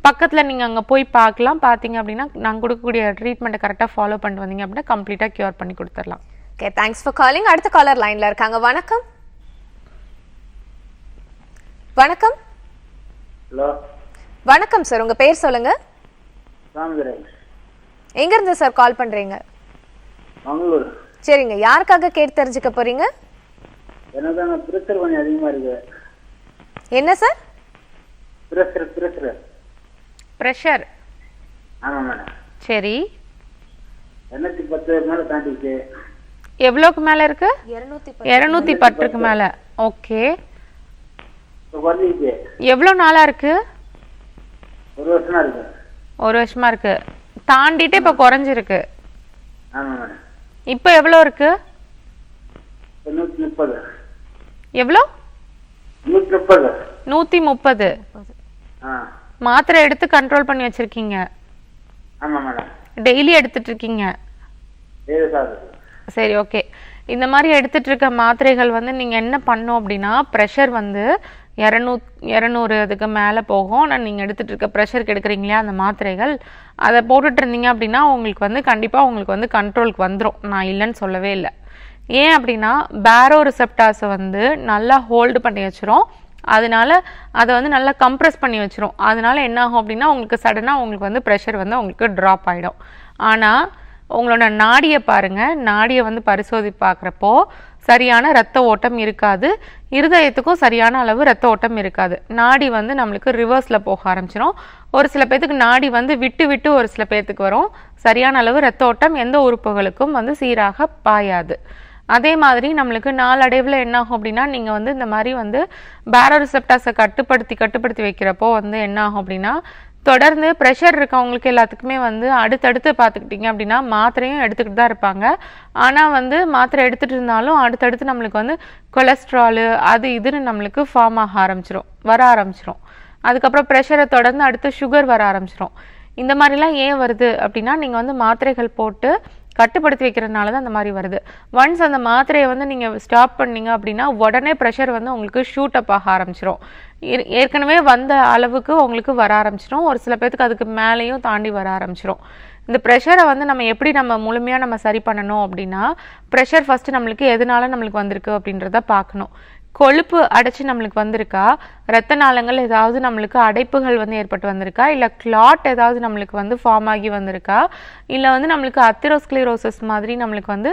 Speaker 2: பக்கத்தில் நீங்கள் அங்கே போய் பார்க்கலாம். பார்த்தீங்க அப்படின்னா நாங்கள் கொடுக்கக்கூடிய ட்ரீட்மெண்ட்டை கரெக்டாக ஃபாலோ பண்ணிட்டு வந்தீங்க அப்படின்னா கம்ப்ளீட்டாக க்யூர் பண்ணி கொடுத்துடலாம்.
Speaker 1: Okay, thanks for calling. அடுத்த காலர் லைனில் இருக்காங்க. வணக்கம். வணக்கம்.
Speaker 3: ஹலோ.
Speaker 1: வணக்கம் சார், உங்கள் பேர் சொல்லுங்கள். எங்கேருந்து சார் கால் பண்ணுறீங்க?
Speaker 3: மங்களூர்.
Speaker 1: சரிங்க, யாருக்காக கேட்டு தெரிஞ்சுக்க போறீங்க?
Speaker 3: என்னதான பிரஷர் கொஞ்சம் அதிகமா இருக்கு.
Speaker 1: என்ன சார்?
Speaker 2: பிரஷர்.
Speaker 3: ஆமா மேடம்.
Speaker 2: சரி,
Speaker 3: 210 மேல தாண்டிச்சு.
Speaker 2: எவ்வளோக்கு மேல இருக்கு? 210க்கு மேல. ஓகே, எவ்வளோ நாளா இருக்கு?
Speaker 3: 1 வருஷமா இருக்கு.
Speaker 2: 1 வருஷமா இருக்கு. தாண்டிட்டு இப்ப குறைஞ்சிருக்கு.
Speaker 3: ஆமா மேடம்.
Speaker 2: இப்போ எவ்வளோ இருக்கு?
Speaker 3: 130.
Speaker 2: எவ்வளோ?
Speaker 3: 130.
Speaker 2: 130. மாத்திரை எடுத்து கண்ட்ரோல் பண்ணி வச்சிருக்கீங்க?
Speaker 3: ஆமா மேடம்.
Speaker 2: டெய்லி எடுத்துட்டு இருக்கீங்க? சரி, ஓகே. இந்த மாதிரி எடுத்துட்டு இருக்க மாத்திரைகள் வந்து நீங்க என்ன பண்ணும் அப்படின்னா, ப்ரெஷர் வந்து 200 அதுக்கு மேலே போகும். ஆனால் நீங்கள் எடுத்துகிட்டு இருக்க ப்ரெஷருக்கு எடுக்கிறீங்க இல்லையா அந்த மாத்திரைகள், அதை போட்டுட்டு இருந்தீங்க அப்படின்னா உங்களுக்கு வந்து கண்டிப்பாக உங்களுக்கு வந்து கண்ட்ரோலுக்கு வந்துடும். நான் இல்லைன்னு சொல்லவே இல்லை. ஏன் அப்படின்னா பேரோ ரிசெப்டார்ஸை வந்து நல்லா ஹோல்டு பண்ணி வச்சிரும். அதனால அதை வந்து நல்லா கம்ப்ரெஸ் பண்ணி வச்சிரும். அதனால என்ன ஆகும் அப்படின்னா உங்களுக்கு சடனாக உங்களுக்கு வந்து ப்ரெஷர் வந்து உங்களுக்கு ட்ராப் ஆகிடும். ஆனால் உங்களோட நாடியை பாருங்கள், நாடியை வந்து பரிசோதி பார்க்குறப்போ சரியான இரத்த ஓட்டம் இருக்காது, இருதயத்துக்கும் சரியான அளவு இரத்த ஓட்டம் இருக்காது. நாடி வந்து நம்மளுக்கு ரிவர்ஸில் போக ஆரம்பிச்சிடும். ஒரு சில பேர்த்துக்கு நாடி வந்து விட்டு விட்டு ஒரு சில பேர்த்துக்கு வரும். சரியான அளவு இரத்த ஓட்டம் எந்த உறுப்புகளுக்கும் வந்து சீராக பாயாது. அதே மாதிரி நம்மளுக்கு நாளடைவில் என்ன ஆகும் அப்படின்னா நீங்கள் வந்து இந்த மாதிரி வந்து பேரோ ரிசெப்டார்ஸை கட்டுப்படுத்தி வைக்கிறப்போ வந்து என்ன ஆகும் அப்படின்னா தொடர்ந்து ப்ரெஷர் இருக்கவங்களுக்கு எல்லாத்துக்குமே வந்து அடுத்தடுத்து பார்த்துக்கிட்டிங்க அப்படின்னா மாத்திரையும் எடுத்துக்கிட்டு தான் இருப்பாங்க. ஆனால் வந்து மாத்திரை எடுத்துகிட்டு இருந்தாலும் அடுத்தடுத்து நம்மளுக்கு வந்து கொலஸ்ட்ராலு அது இதுன்னு நம்மளுக்கு ஃபார்ம் ஆக வர ஆரம்பிச்சிரும். அதுக்கப்புறம் ப்ரெஷரை தொடர்ந்து அடுத்து சுகர் வர ஆரம்பிச்சிரும். இந்த மாதிரிலாம் ஏன் வருது அப்படின்னா நீங்கள் வந்து மாத்திரைகள் போட்டு கட்டுப்படுத்தி வைக்கிறதுனால தான் அந்த மாதிரி வருது. ஒன்ஸ் அந்த மாத்திரையை வந்து நீங்கள் ஸ்டாப் பண்ணீங்க அப்படின்னா உடனே ப்ரெஷர் வந்து உங்களுக்கு ஷூட் அப் ஆக ஆரம்பிச்சிடும். ஏற்கனவே வந்த அளவுக்கு உங்களுக்கு வர ஆரம்பிச்சிடும். ஒரு சில பேருக்கு அதுக்கு மேலேயும் தாண்டி வர ஆரம்பிச்சிடும். இந்த ப்ரெஷரை வந்து நம்ம முழுமையாக நம்ம சரி பண்ணணும் அப்படின்னா ப்ரெஷர் ஃபஸ்ட்டு நம்மளுக்கு எதனால நம்மளுக்கு வந்திருக்கு அப்படின்றத பார்க்கணும். கொழுப்பு அடைச்சி நம்மளுக்கு வந்திருக்கா, இரத்த நாளங்கள் ஏதாவது நம்மளுக்கு அடைப்புகள் வந்து ஏற்பட்டு வந்திருக்கா, இல்லை கிளாட் ஏதாவது நம்மளுக்கு வந்து ஃபார்ம் ஆகி வந்திருக்கா, இல்லை வந்து நம்மளுக்கு அத்திரோஸ்க்ளீரோசிஸ் மாதிரி நம்மளுக்கு வந்து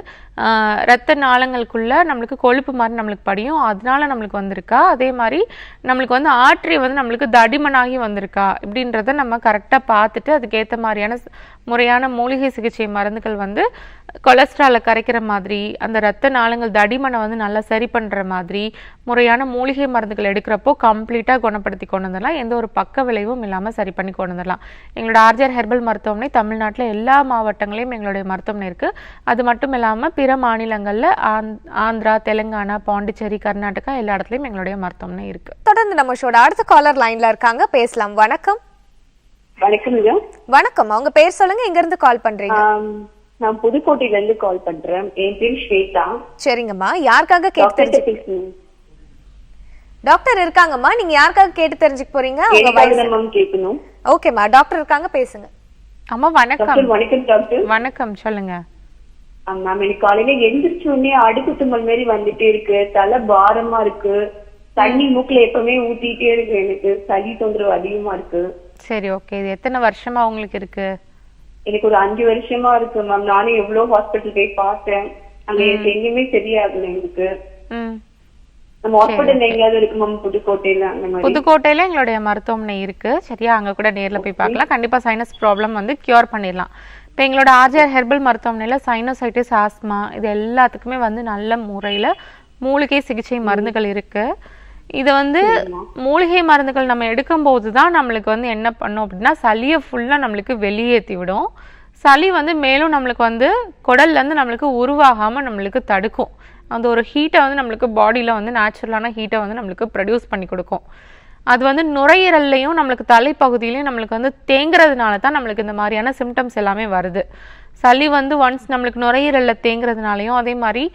Speaker 2: இரத்த நாளங்களுக்குள்ள நம்மளுக்கு கொழுப்பு மாதிரி நம்மளுக்கு படியும், அதனால நம்மளுக்கு வந்திருக்கா, அதே மாதிரி நம்மளுக்கு வந்து ஆர்டரி வந்து நம்மளுக்கு தடிமனாகி வந்திருக்கா இப்படின்றத நம்ம கரெக்டாக பார்த்துட்டு அதுக்கேற்ற மாதிரியான முறையான மூலிகை சிகிச்சை மருந்துகள் வந்து கொலஸ்ட்ராலை கரைக்கிற மாதிரி, அந்த இரத்த நாளங்கள் தடிமனை வந்து நல்லா சரி பண்ணுற மாதிரி முறையான மூலிகை மருந்துகள் எடுக்கிறப்போ கம்ப்ளீட்டாக குணப்படுத்தி கொண்டு வந்துடலாம். எந்த ஒரு பக்க விளைவும் இல்லாமல் சரி பண்ணி கொண்டு வந்துடலாம். எங்களோட ஆர்ஜிஆர் ஹெர்பல் மருத்துவமனை தமிழ்நாட்டில் எல்லா மாவட்டங்களையும் எங்களுடைய மருத்துவமனை இருக்குது. அது மட்டும் இல்லாமல் பிற மாநிலங்களில் ஆந்திரா, தெலுங்கானா, பாண்டிச்சேரி, கர்நாடகா எல்லா இடத்துலையும் எங்களுடைய மருத்துவமனை இருக்குது.
Speaker 1: தொடர்ந்து நம்ம ஷோட அடுத்த காலர் லைன்ல இருக்காங்க, பேசலாம். வணக்கம்.
Speaker 4: வணக்கம்.
Speaker 1: அவங்க பேர் சொல்லுங்க, எங்க இருந்து கால் பண்றீங்க?
Speaker 4: நான் புதுக்கோட்டையில இருந்து கால் பண்றேன். என் பேர் ஸ்வேதா.
Speaker 1: சரிங்கம்மா, யாருக்காக கேட்டு தெரிஞ்சுக்கணும்? டாக்டர் இருக்காங்கம்மா, நீங்க யாருக்காக கேட்டு தெரிஞ்சுக்க போறீங்க? உங்க வயசு
Speaker 4: கேட்கணும்.
Speaker 1: ஓகேம்மா, டாக்டர் இருக்காங்க, பேசுங்க.
Speaker 2: அம்மா வணக்கம்.
Speaker 4: வணக்கம் டாக்டர்.
Speaker 2: வணக்கம், சொல்லுங்க.
Speaker 4: மேம், எனக்கு காலையில எந்திரிச்ச உடனே அடுக்கு தும்மல் மாதிரி வந்துட்டே இருக்கு, தலை பாரமா இருக்கு, தண்ணி மூக்குல எப்பவுமே ஊத்திட்டே இருக்கு, எனக்கு சளி தொந்தரவு அதிகமா இருக்கு.
Speaker 2: சரி, ஓகே. இது எத்தனை வருஷமா உங்களுக்கு இருக்கு?
Speaker 4: எனக்கு ஒரு 5 வருஷமா இருக்கு மேம். நானும் எவ்வளவு ஹாஸ்பிட்டல் போய் பார்த்தேன், அங்க எனக்கு எங்கேயுமே சரியாகல எனக்கு. நம்ம ஹாஸ்பிட்டல் எங்கேயாவது இருக்கு மேம் புதுக்கோட்டையில? அந்த மாதிரி
Speaker 2: புதுக்கோட்டையில எங்களுடைய மருத்துவமனை இருக்கு, சரியா? அங்க கூட நேர்ல போய் பார்க்கலாம். கண்டிப்பா சைனஸ் ப்ராப்ளம் வந்து கியூர் பண்ணிடலாம். இப்போ எங்களோட ஆர்ஜிஆர் ஹெர்பல் மருத்துவமனையில சைனோசைட்டிஸ், ஆஸ்மா இது எல்லாத்துக்குமே வந்து நல்ல முறையில மூலிகை சிகிச்சை மருந்துகள் இருக்கு. இது வந்து மூலிகை மருந்துகள் நம்ம எடுக்கும்போது தான் நம்மளுக்கு வந்து என்ன பண்ணும் அப்படின்னா சளியை ஃபுல்லாக நம்மளுக்கு வெளியேற்றி விடும். சளி வந்து மேலும் நம்மளுக்கு வந்து குடல்லேருந்து நம்மளுக்கு உருவாகாமல் நம்மளுக்கு தடுக்கும். அந்த ஒரு ஹீட்டை வந்து நம்மளுக்கு பாடியில் வந்து நேச்சுரலான ஹீட்டை வந்து நம்மளுக்கு ப்ரொடியூஸ் பண்ணி கொடுக்கும். அது வந்து நுரையீரல்லையும் நம்மளுக்கு தலைப்பகுதியிலையும் நம்மளுக்கு வந்து தேங்குறதுனால தான் நம்மளுக்கு இந்த மாதிரியான சிம்டம்ஸ் எல்லாமே வருது. சளி வந்து ஒன்ஸ் நம்மளுக்கு நுரையீரலில் தேங்குறதுனாலையும், அதே மாதிரி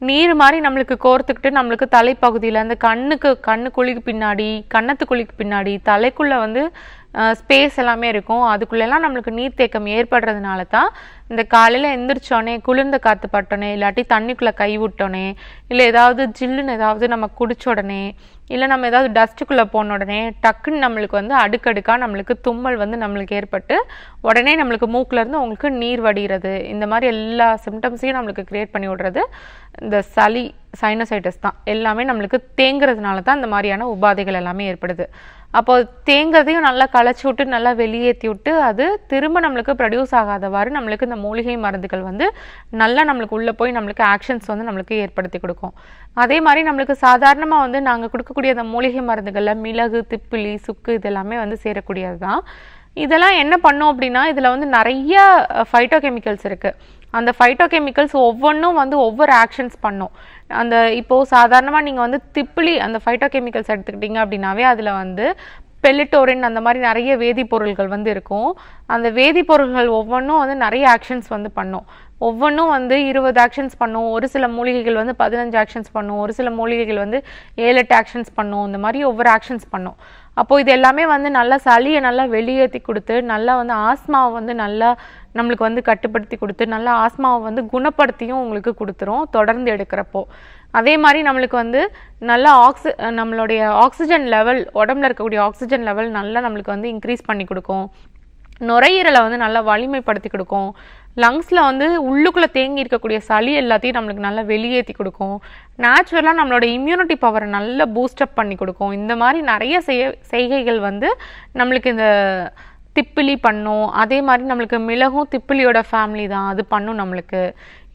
Speaker 2: நீர் மாதிரி நம்மளுக்கு கோர்த்துக்கிட்டு நம்மளுக்கு தலைப்பகுதியில் அந்த கண்ணு குழிக்கு பின்னாடி, கன்னத்து குழிக்கு பின்னாடி, தலைக்குள்ளே வந்து ஸ்பேஸ் எல்லாமே இருக்கும். அதுக்குள்ளெல்லாம் நம்மளுக்கு நீர்த்தேக்கம் ஏற்படுறதுனால தான் இந்த காலையில் எந்திரிச்சோடனே குளிர்ந்த காற்று பட்டோன்னே, இல்லாட்டி தண்ணிக்குள்ளே கை விட்டோன்னே, இல்லை ஏதாவது ஜில்லுன்னு ஏதாவது நம்ம குடிச்ச உடனே, இல்லை நம்ம ஏதாவது டஸ்ட்டுக்குள்ளே போன உடனே டக்குன்னு நம்மளுக்கு வந்து அடுக்கடுக்காக நம்மளுக்கு தும்மல் வந்து நம்மளுக்கு ஏற்பட்டு உடனே நம்மளுக்கு மூக்கிலேருந்து உங்களுக்கு நீர் வடிகிறது, இந்த மாதிரி எல்லா சிம்டம்ஸையும் நம்மளுக்கு க்ரியேட் பண்ணி விடுறது இந்த சளி, சைனோசைட்டிஸ் தான். எல்லாமே நம்மளுக்கு தேங்குறதுனால தான் இந்த மாதிரியான உபாதைகள் எல்லாமே ஏற்படுது. அப்போ தேங்கிறதையும் நல்லா களைச்சி விட்டு நல்லா வெளியேற்றி விட்டு அது திரும்ப நம்மளுக்கு ப்ரொடியூஸ் ஆகாதவாறு நம்மளுக்கு இந்த மூலிகை மருந்துகள் வந்து நல்லா நம்மளுக்கு உள்ளே போய் நம்மளுக்கு ஆக்ஷன்ஸ் வந்து நம்மளுக்கு ஏற்படுத்தி கொடுக்கும். அதே மாதிரி நம்மளுக்கு சாதாரணமாக வந்து நாங்கள் கொடுக்கக்கூடிய அந்த மூலிகை மருந்துகளில் மிளகு, திப்பிலி, சுக்கு இது எல்லாமே வந்து சேரக்கூடியது தான். இதெல்லாம் என்ன பண்ணும் அப்படின்னா இதில் வந்து நிறைய ஃபைட்டோ கெமிக்கல்ஸ் இருக்குது. அந்த ஃபைட்டோ கெமிக்கல்ஸ் ஒவ்வொன்றும் வந்து ஒவ்வொரு ஆக்ஷன்ஸ் பண்ணும். அந்த இப்போது சாதாரணமாக நீங்கள் வந்து திப்பிலி அந்த ஃபைட்டோ கெமிக்கல்ஸ் எடுத்துக்கிட்டிங்க அப்படின்னாவே அதில் வந்து பெல்லிட்டோரின் அந்த மாதிரி நிறைய வேதிப்பொருள்கள் வந்து இருக்கும். அந்த வேதிப்பொருள்கள் ஒவ்வொன்றும் வந்து நிறைய ஆக்ஷன்ஸ் வந்து பண்ணும். ஒவ்வொன்றும் வந்து 20 ஆக்ஷன்ஸ் பண்ணும். ஒரு சில மூலிகைகள் வந்து 15 ஆக்ஷன்ஸ் பண்ணும். ஒரு சில மூலிகைகள் வந்து 7-8 ஆக்ஷன்ஸ் பண்ணும். இந்த மாதிரி ஒவ்வொரு ஆக்ஷன்ஸ் பண்ணும். அப்போது இது எல்லாமே வந்து நல்லா சளியை நல்லா வெளியேற்றி கொடுத்து நல்லா வந்து ஆஸ்மாவை வந்து நல்லா நம்மளுக்கு வந்து கட்டுப்படுத்தி கொடுத்து நல்லா ஆஸ்மாவை வந்து குணப்படுத்தியும் உங்களுக்கு கொடுத்துரும் தொடர்ந்து எடுக்கிறப்போ. அதே மாதிரி நம்மளுக்கு வந்து நல்லா நம்மளுடைய ஆக்சிஜன் லெவல், உடம்புல இருக்கக்கூடிய ஆக்சிஜன் லெவல் நல்லா நம்மளுக்கு வந்து இன்க்ரீஸ் பண்ணி கொடுக்கும். நுரையீரலை வந்து நல்லா வலிமைப்படுத்தி கொடுக்கும். லங்ஸில் வந்து உள்ளுக்குள்ளே தேங்கி இருக்கக்கூடிய சளி எல்லாத்தையும் நம்மளுக்கு நல்லா வெளியேற்றி கொடுக்கும். நேச்சுரலாக நம்மளோட இம்யூனிட்டி பவரை நல்லா பூஸ்டப் பண்ணி கொடுக்கும். இந்த மாதிரி நிறைய செய்கைகள் வந்து நம்மளுக்கு இந்த திப்பிலி பண்ணும். அதே மாதிரி நம்மளுக்கு மிளகும் திப்பிலியோட ஃபேமிலி தான், அது பண்ணும் நம்மளுக்கு.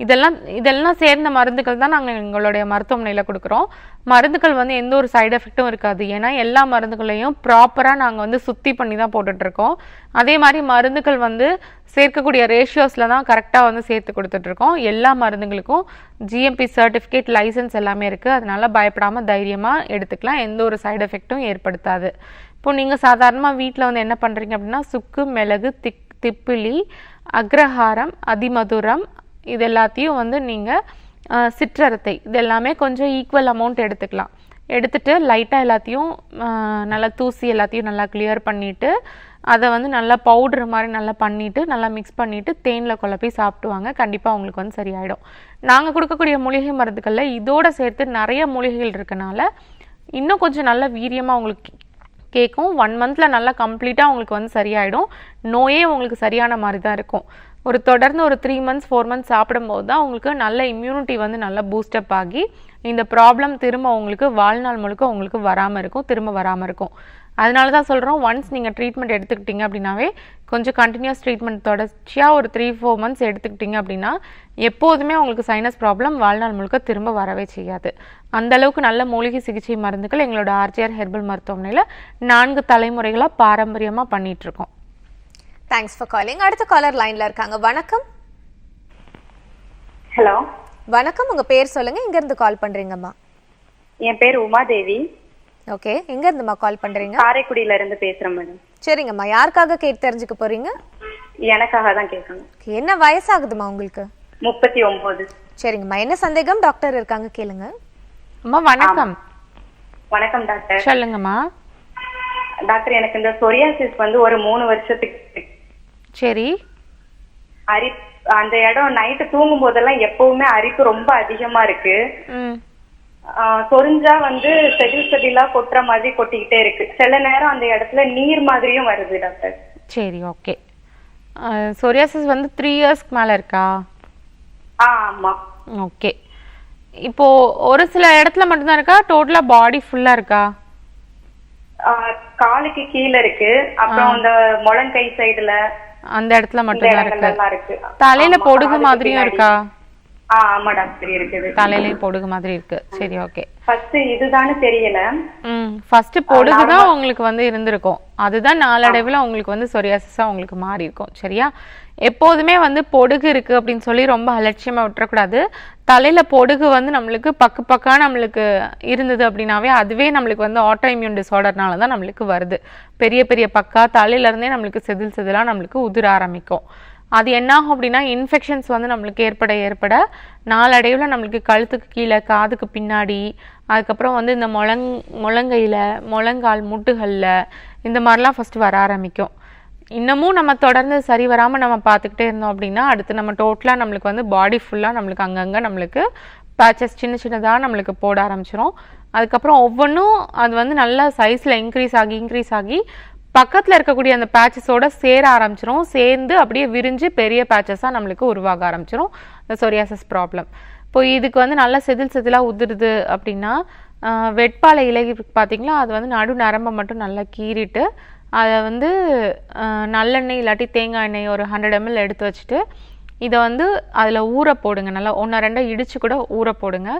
Speaker 2: இதெல்லாம் சேர்ந்த மருந்துகள் தான் நாங்கள் எங்களுடைய மருத்துவமனையில் கொடுக்குறோம். மருந்துகள் வந்து எந்த ஒரு சைடு எஃபெக்டும் இருக்காது. ஏன்னா எல்லா மருந்துகளையும் ப்ராப்பராக நாங்கள் வந்து சுத்தி பண்ணி தான் போட்டுட்ருக்கோம். அதே மாதிரி மருந்துகள் வந்து சேர்க்கக்கூடிய ரேஷியோஸில் தான் கரெக்டாக வந்து சேர்த்து கொடுத்துட்ருக்கோம். எல்லா மருந்துகளுக்கும் ஜிஎம்பி சர்டிஃபிகேட் லைசன்ஸ் எல்லாமே இருக்குது. அதனால் பயப்படாமல் தைரியமாக எடுத்துக்கலாம். எந்த ஒரு சைடு எஃபெக்டும் ஏற்படுத்தாது. இப்போ நீங்கள் சாதாரணமாக வீட்டில் வந்து என்ன பண்ணுறீங்க அப்படின்னா சுக்கு, மிளகு, திப்பிலி, அக்ரஹாரம், அதிமதுரம் இது எல்லாத்தையும் வந்து நீங்கள் சிற்றரத்தை இது எல்லாமே கொஞ்சம் ஈக்குவல் அமௌண்ட் எடுத்துக்கலாம். எடுத்துகிட்டு லைட்டாக எல்லாத்தையும் நல்லா தூசி எல்லாத்தையும் நல்லா கிளியர் பண்ணிவிட்டு அதை வந்து நல்லா பவுட்ரு மாதிரி நல்லா பண்ணிவிட்டு நல்லா மிக்ஸ் பண்ணிவிட்டு தேனில் குழப்பி சாப்பிட்டுவாங்க. கண்டிப்பாக அவங்களுக்கு வந்து சரியாயிடும். நாங்கள் கொடுக்கக்கூடிய மூலிகை மருந்துகளில் இதோடு சேர்த்து நிறைய மூலிகைகள் இருக்கனால இன்னும் கொஞ்சம் நல்ல வீரியமாக அவங்களுக்கு கேட்கும். 1 மந்தில் நல்லா கம்ப்ளீட்டாக உங்களுக்கு வந்து சரியாயிடும். நோயே உங்களுக்கு சரியான மாதிரி தான் இருக்கும். தொடர்ந்து ஒரு 3 மந்த்ஸ் 4 மந்த்ஸ் சாப்பிடும்போது தான் உங்களுக்கு நல்ல இம்யூனிட்டி வந்து நல்லா பூஸ்டப் ஆகி இந்த ப்ராப்ளம் திரும்ப உங்களுக்கு வாழ்நாள் முழுக்க உங்களுக்கு வராமல் இருக்கும், திரும்ப வராமல் இருக்கும். அதனால தான் சொல்கிறோம், ஒன்ஸ் நீங்கள் ட்ரீட்மெண்ட் எடுத்துக்கிட்டீங்க அப்படின்னாவே கொஞ்சம் கண்டினியூஸ் ட்ரீட்மெண்ட் தொடர்ச்சியாக ஒரு 3-4 மந்த்ஸ் எடுத்துக்கிட்டீங்க அப்படின்னா எப்போதுமே உங்களுக்கு சைனஸ் ப்ராப்ளம் வாழ்நாள் முழுக்க திரும்ப வரவே செய்யாது. அந்தளவுக்கு நல்ல மூலிகை சிகிச்சை மருந்துகள் எங்களோட ஆர்ஜிஆர் ஹெர்பல் மருத்துவமனையில் 4 தலைமுறைகளாக பாரம்பரியமாக பண்ணிகிட்ருக்கோம்.
Speaker 1: Thanks for calling. அடுத்த காலர் லைன்ல இருக்காங்க. வணக்கம்.
Speaker 5: ஹலோ
Speaker 1: வணக்கம், உங்க பேர் சொல்லுங்க, எங்க இருந்து கால் பண்றீங்கம்மா?
Speaker 5: என் பேர் உமாதேவி.
Speaker 1: ஓகே, எங்க இருந்துமா கால் பண்றீங்க?
Speaker 5: காரைக்குடியில இருந்து பேசுறேன் மேடம்.
Speaker 1: சரிங்கம்மா, யாருக்காக கேட்டு தெரிஞ்சுக்க போறீங்க?
Speaker 5: எனக்காக தான் கேட்கணும்.
Speaker 1: என்ன வயசாகுதுமா உங்களுக்கு?
Speaker 5: 39.
Speaker 1: சரிங்கம்மா, என்ன சந்தேகம்? டாக்டர் இருக்காங்க, கேளுங்க.
Speaker 2: அம்மா வணக்கம்.
Speaker 5: வணக்கம் டாக்டர்.
Speaker 2: சொல்லுங்கம்மா.
Speaker 5: டாக்டர், எனக்கு இந்த சொரியாசிஸ் வந்து ஒரு 3 வருஷத்துக்கு.
Speaker 2: சரி.
Speaker 5: அந்த இடம் நைட்டு தூங்கும் போதெல்லாம் எப்பவுமே அரிப்பு ரொம்ப அதிகமா இருக்கு. சொரிஞ்சா வந்து செதிலா கொட்டுற மாதிரி கொட்டிக்கிட்டே இருக்கு. சில நேரம் அந்த இடத்துல நீர் மாதிரியும் வருது டாக்டர்.
Speaker 2: சரி, ஓகே. சொரியாசிஸ் வந்து 3 இயர்ஸ்க்கு மேல இருக்கா?
Speaker 5: ஆமா.
Speaker 2: ஓகே. இப்போ ஒரு சில இடத்துல மட்டும்தான் இருக்கா, டோட்டலா பாடி ஃபுல்லா இருக்கா?
Speaker 5: காலுக்கு கீழே இருக்கு, அப்புறம் அந்த முழங்கை சைடுல
Speaker 2: அந்த இடத்துல மட்டும்தான் இருக்கு. தலையில பொடுகு மாதிரியும் இருக்கா?
Speaker 5: ஆமா டாக்டர், இருக்குது.
Speaker 2: தலையிலயும் பொடுகு மாதிரி இருக்கு. சரி, ஓகே.
Speaker 5: ஃபர்ஸ்ட் இதுதானே தெரியல.
Speaker 2: ஃபர்ஸ்ட் பொடுகு தான் உங்களுக்கு வந்து இருந்திருக்கும். அதுதான் நாளடைவில் உங்களுக்கு வந்து சொரியாசிஸா உங்களுக்கு மாறி இருக்கும். சரியா? எப்போதுமே வந்து பொடுகு இருக்கு அப்படின்னு சொல்லி ரொம்ப அலட்சியமா விட்டுறக்கூடாது. தலையில பொடுகு வந்து நம்மளுக்கு பக்கா நம்மளுக்கு இருந்தது அப்படின்னாவே அதுவே நம்மளுக்கு வந்து ஆட்டோ இம்யூன் டிசார்டர்னால தான் நம்மளுக்கு வருது. பெரிய பெரிய பக்கா தலையில இருந்தே நம்மளுக்கு செதிலா நம்மளுக்கு உதிர ஆரம்பிக்கும். அது என்னாகும் அப்படின்னா இன்ஃபெக்ஷன்ஸ் வந்து நம்மளுக்கு ஏற்பட நாளடைவில் நம்மளுக்கு கழுத்துக்கு கீழே, காதுக்கு பின்னாடி, அதுக்கப்புறம் வந்து இந்த முழங்கையில், முழங்கால் முட்டுகளில் இந்த மாதிரிலாம் ஃபஸ்ட்டு வர ஆரம்பிக்கும். இன்னமும் நம்ம தொடர்ந்து சரி வராமல் நம்ம பார்த்துக்கிட்டே இருந்தோம் அப்படின்னா அடுத்து நம்ம டோட்டலாக நம்மளுக்கு வந்து பாடி ஃபுல்லாக நம்மளுக்கு அங்கங்கே நம்மளுக்கு பேச்சஸ் சின்னதாக நம்மளுக்கு போட ஆரம்பிச்சிடும். அதுக்கப்புறம் ஒவ்வொன்றும் அது வந்து நல்லா சைஸில் இன்க்ரீஸ் ஆகி பக்கத்தில் இருக்கக்கூடிய அந்த பேச்சஸோட சேர ஆரம்பிச்சிடும். சேர்ந்து அப்படியே விரிஞ்சு பெரிய பேச்சஸாக நம்மளுக்கு உருவாக ஆரம்பிச்சிடும் இந்த சொரியாசிஸ் ப்ராப்ளம். இப்போ இதுக்கு வந்து நல்லா செதிலாக உதிருது அப்படின்னா வெட்பாலை இலை பார்த்தீங்களா, அது வந்து நடு நரம்பை மட்டும் நல்லா கீறிட்டு அதை வந்து நல்லெண்ணெய் இல்லாட்டி தேங்காய் எண்ணெய் ஒரு 100 ml எடுத்து வச்சுட்டு இதை வந்து அதில் ஊற போடுங்க. நல்லா 1-2 இடித்து கூட ஊற போடுங்க.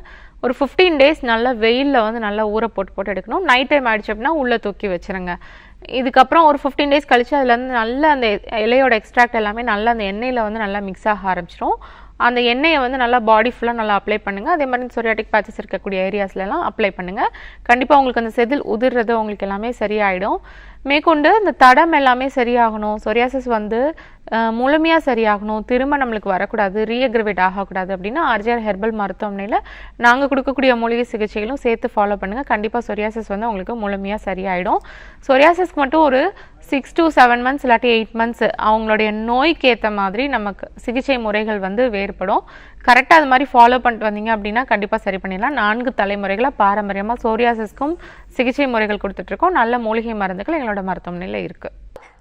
Speaker 2: ஒரு 15 days நல்லா வெயிலில் வந்து நல்லா ஊற போட்டு எடுக்கணும். நைட் டைம் ஆகிடுச்சு அப்படின்னா உள்ளே தூக்கி வச்சுருங்க. இதுக்கப்புறம் ஒரு 15 டேஸ் கழிச்சு அதுலேருந்து நல்லா அந்த இலையோட எக்ஸ்ட்ராக்ட் எல்லாமே நல்லா அந்த எண்ணெயில் வந்து நல்லா மிக்ஸ் ஆக ஆரம்பிச்சிடும். அந்த எண்ணெயை வந்து நல்லா பாடி ஃபுல்லாக நல்லா அப்ளை பண்ணுங்கள். அதே மாதிரி சொரியாட்டிக் பேச்சஸ் இருக்கக்கூடிய ஏரியாஸ்லாம் அப்ளை பண்ணுங்கள். கண்டிப்பாக உங்களுக்கு அந்த செதில் உதிர்றது உங்களுக்கு எல்லாமே சரியாயிடும். மேற்கொண்டு இந்த தடம் எல்லாமே சரியாகணும், சொரியாசிஸ் வந்து முழுமையாக சரியாகணும், திரும்ப நம்மளுக்கு வரக்கூடாது, ரீஅக்ரிவேட் ஆகக்கூடாது அப்படின்னா ஆர்ஜிஆர் ஹெர்பல் மருத்துவமனையில் நாங்கள் கொடுக்கக்கூடிய மூலிகை சிகிச்சைகளும் சேர்த்து ஃபாலோ பண்ணுங்கள். கண்டிப்பாக சொரியாசிஸ் வந்து உங்களுக்கு முழுமையாக சரியாயிடும். சொரியாசிஸ்க்கு மட்டும் ஒரு 6 to 7 months இல்லாட்டி 8 months அவங்களுடைய நோய்க்கு ஏற்ற மாதிரி நமக்கு சிகிச்சை முறைகள் வந்து வேறுபடும். கரெக்டாக அது மாதிரி ஃபாலோ பண்ணிட்டு வந்தீங்க அப்படின்னா கண்டிப்பாக சரி பண்ணிடலாம். 4 தலைமுறைகளாக பாரம்பரியமாக சோரியாசிஸ்க்கும் சிகிச்சை முறைகள் கொடுத்துட்ருக்கோம். நல்ல மூலிகை மருந்துகள் எங்களோட மருத்துவமனையில் இருக்குது.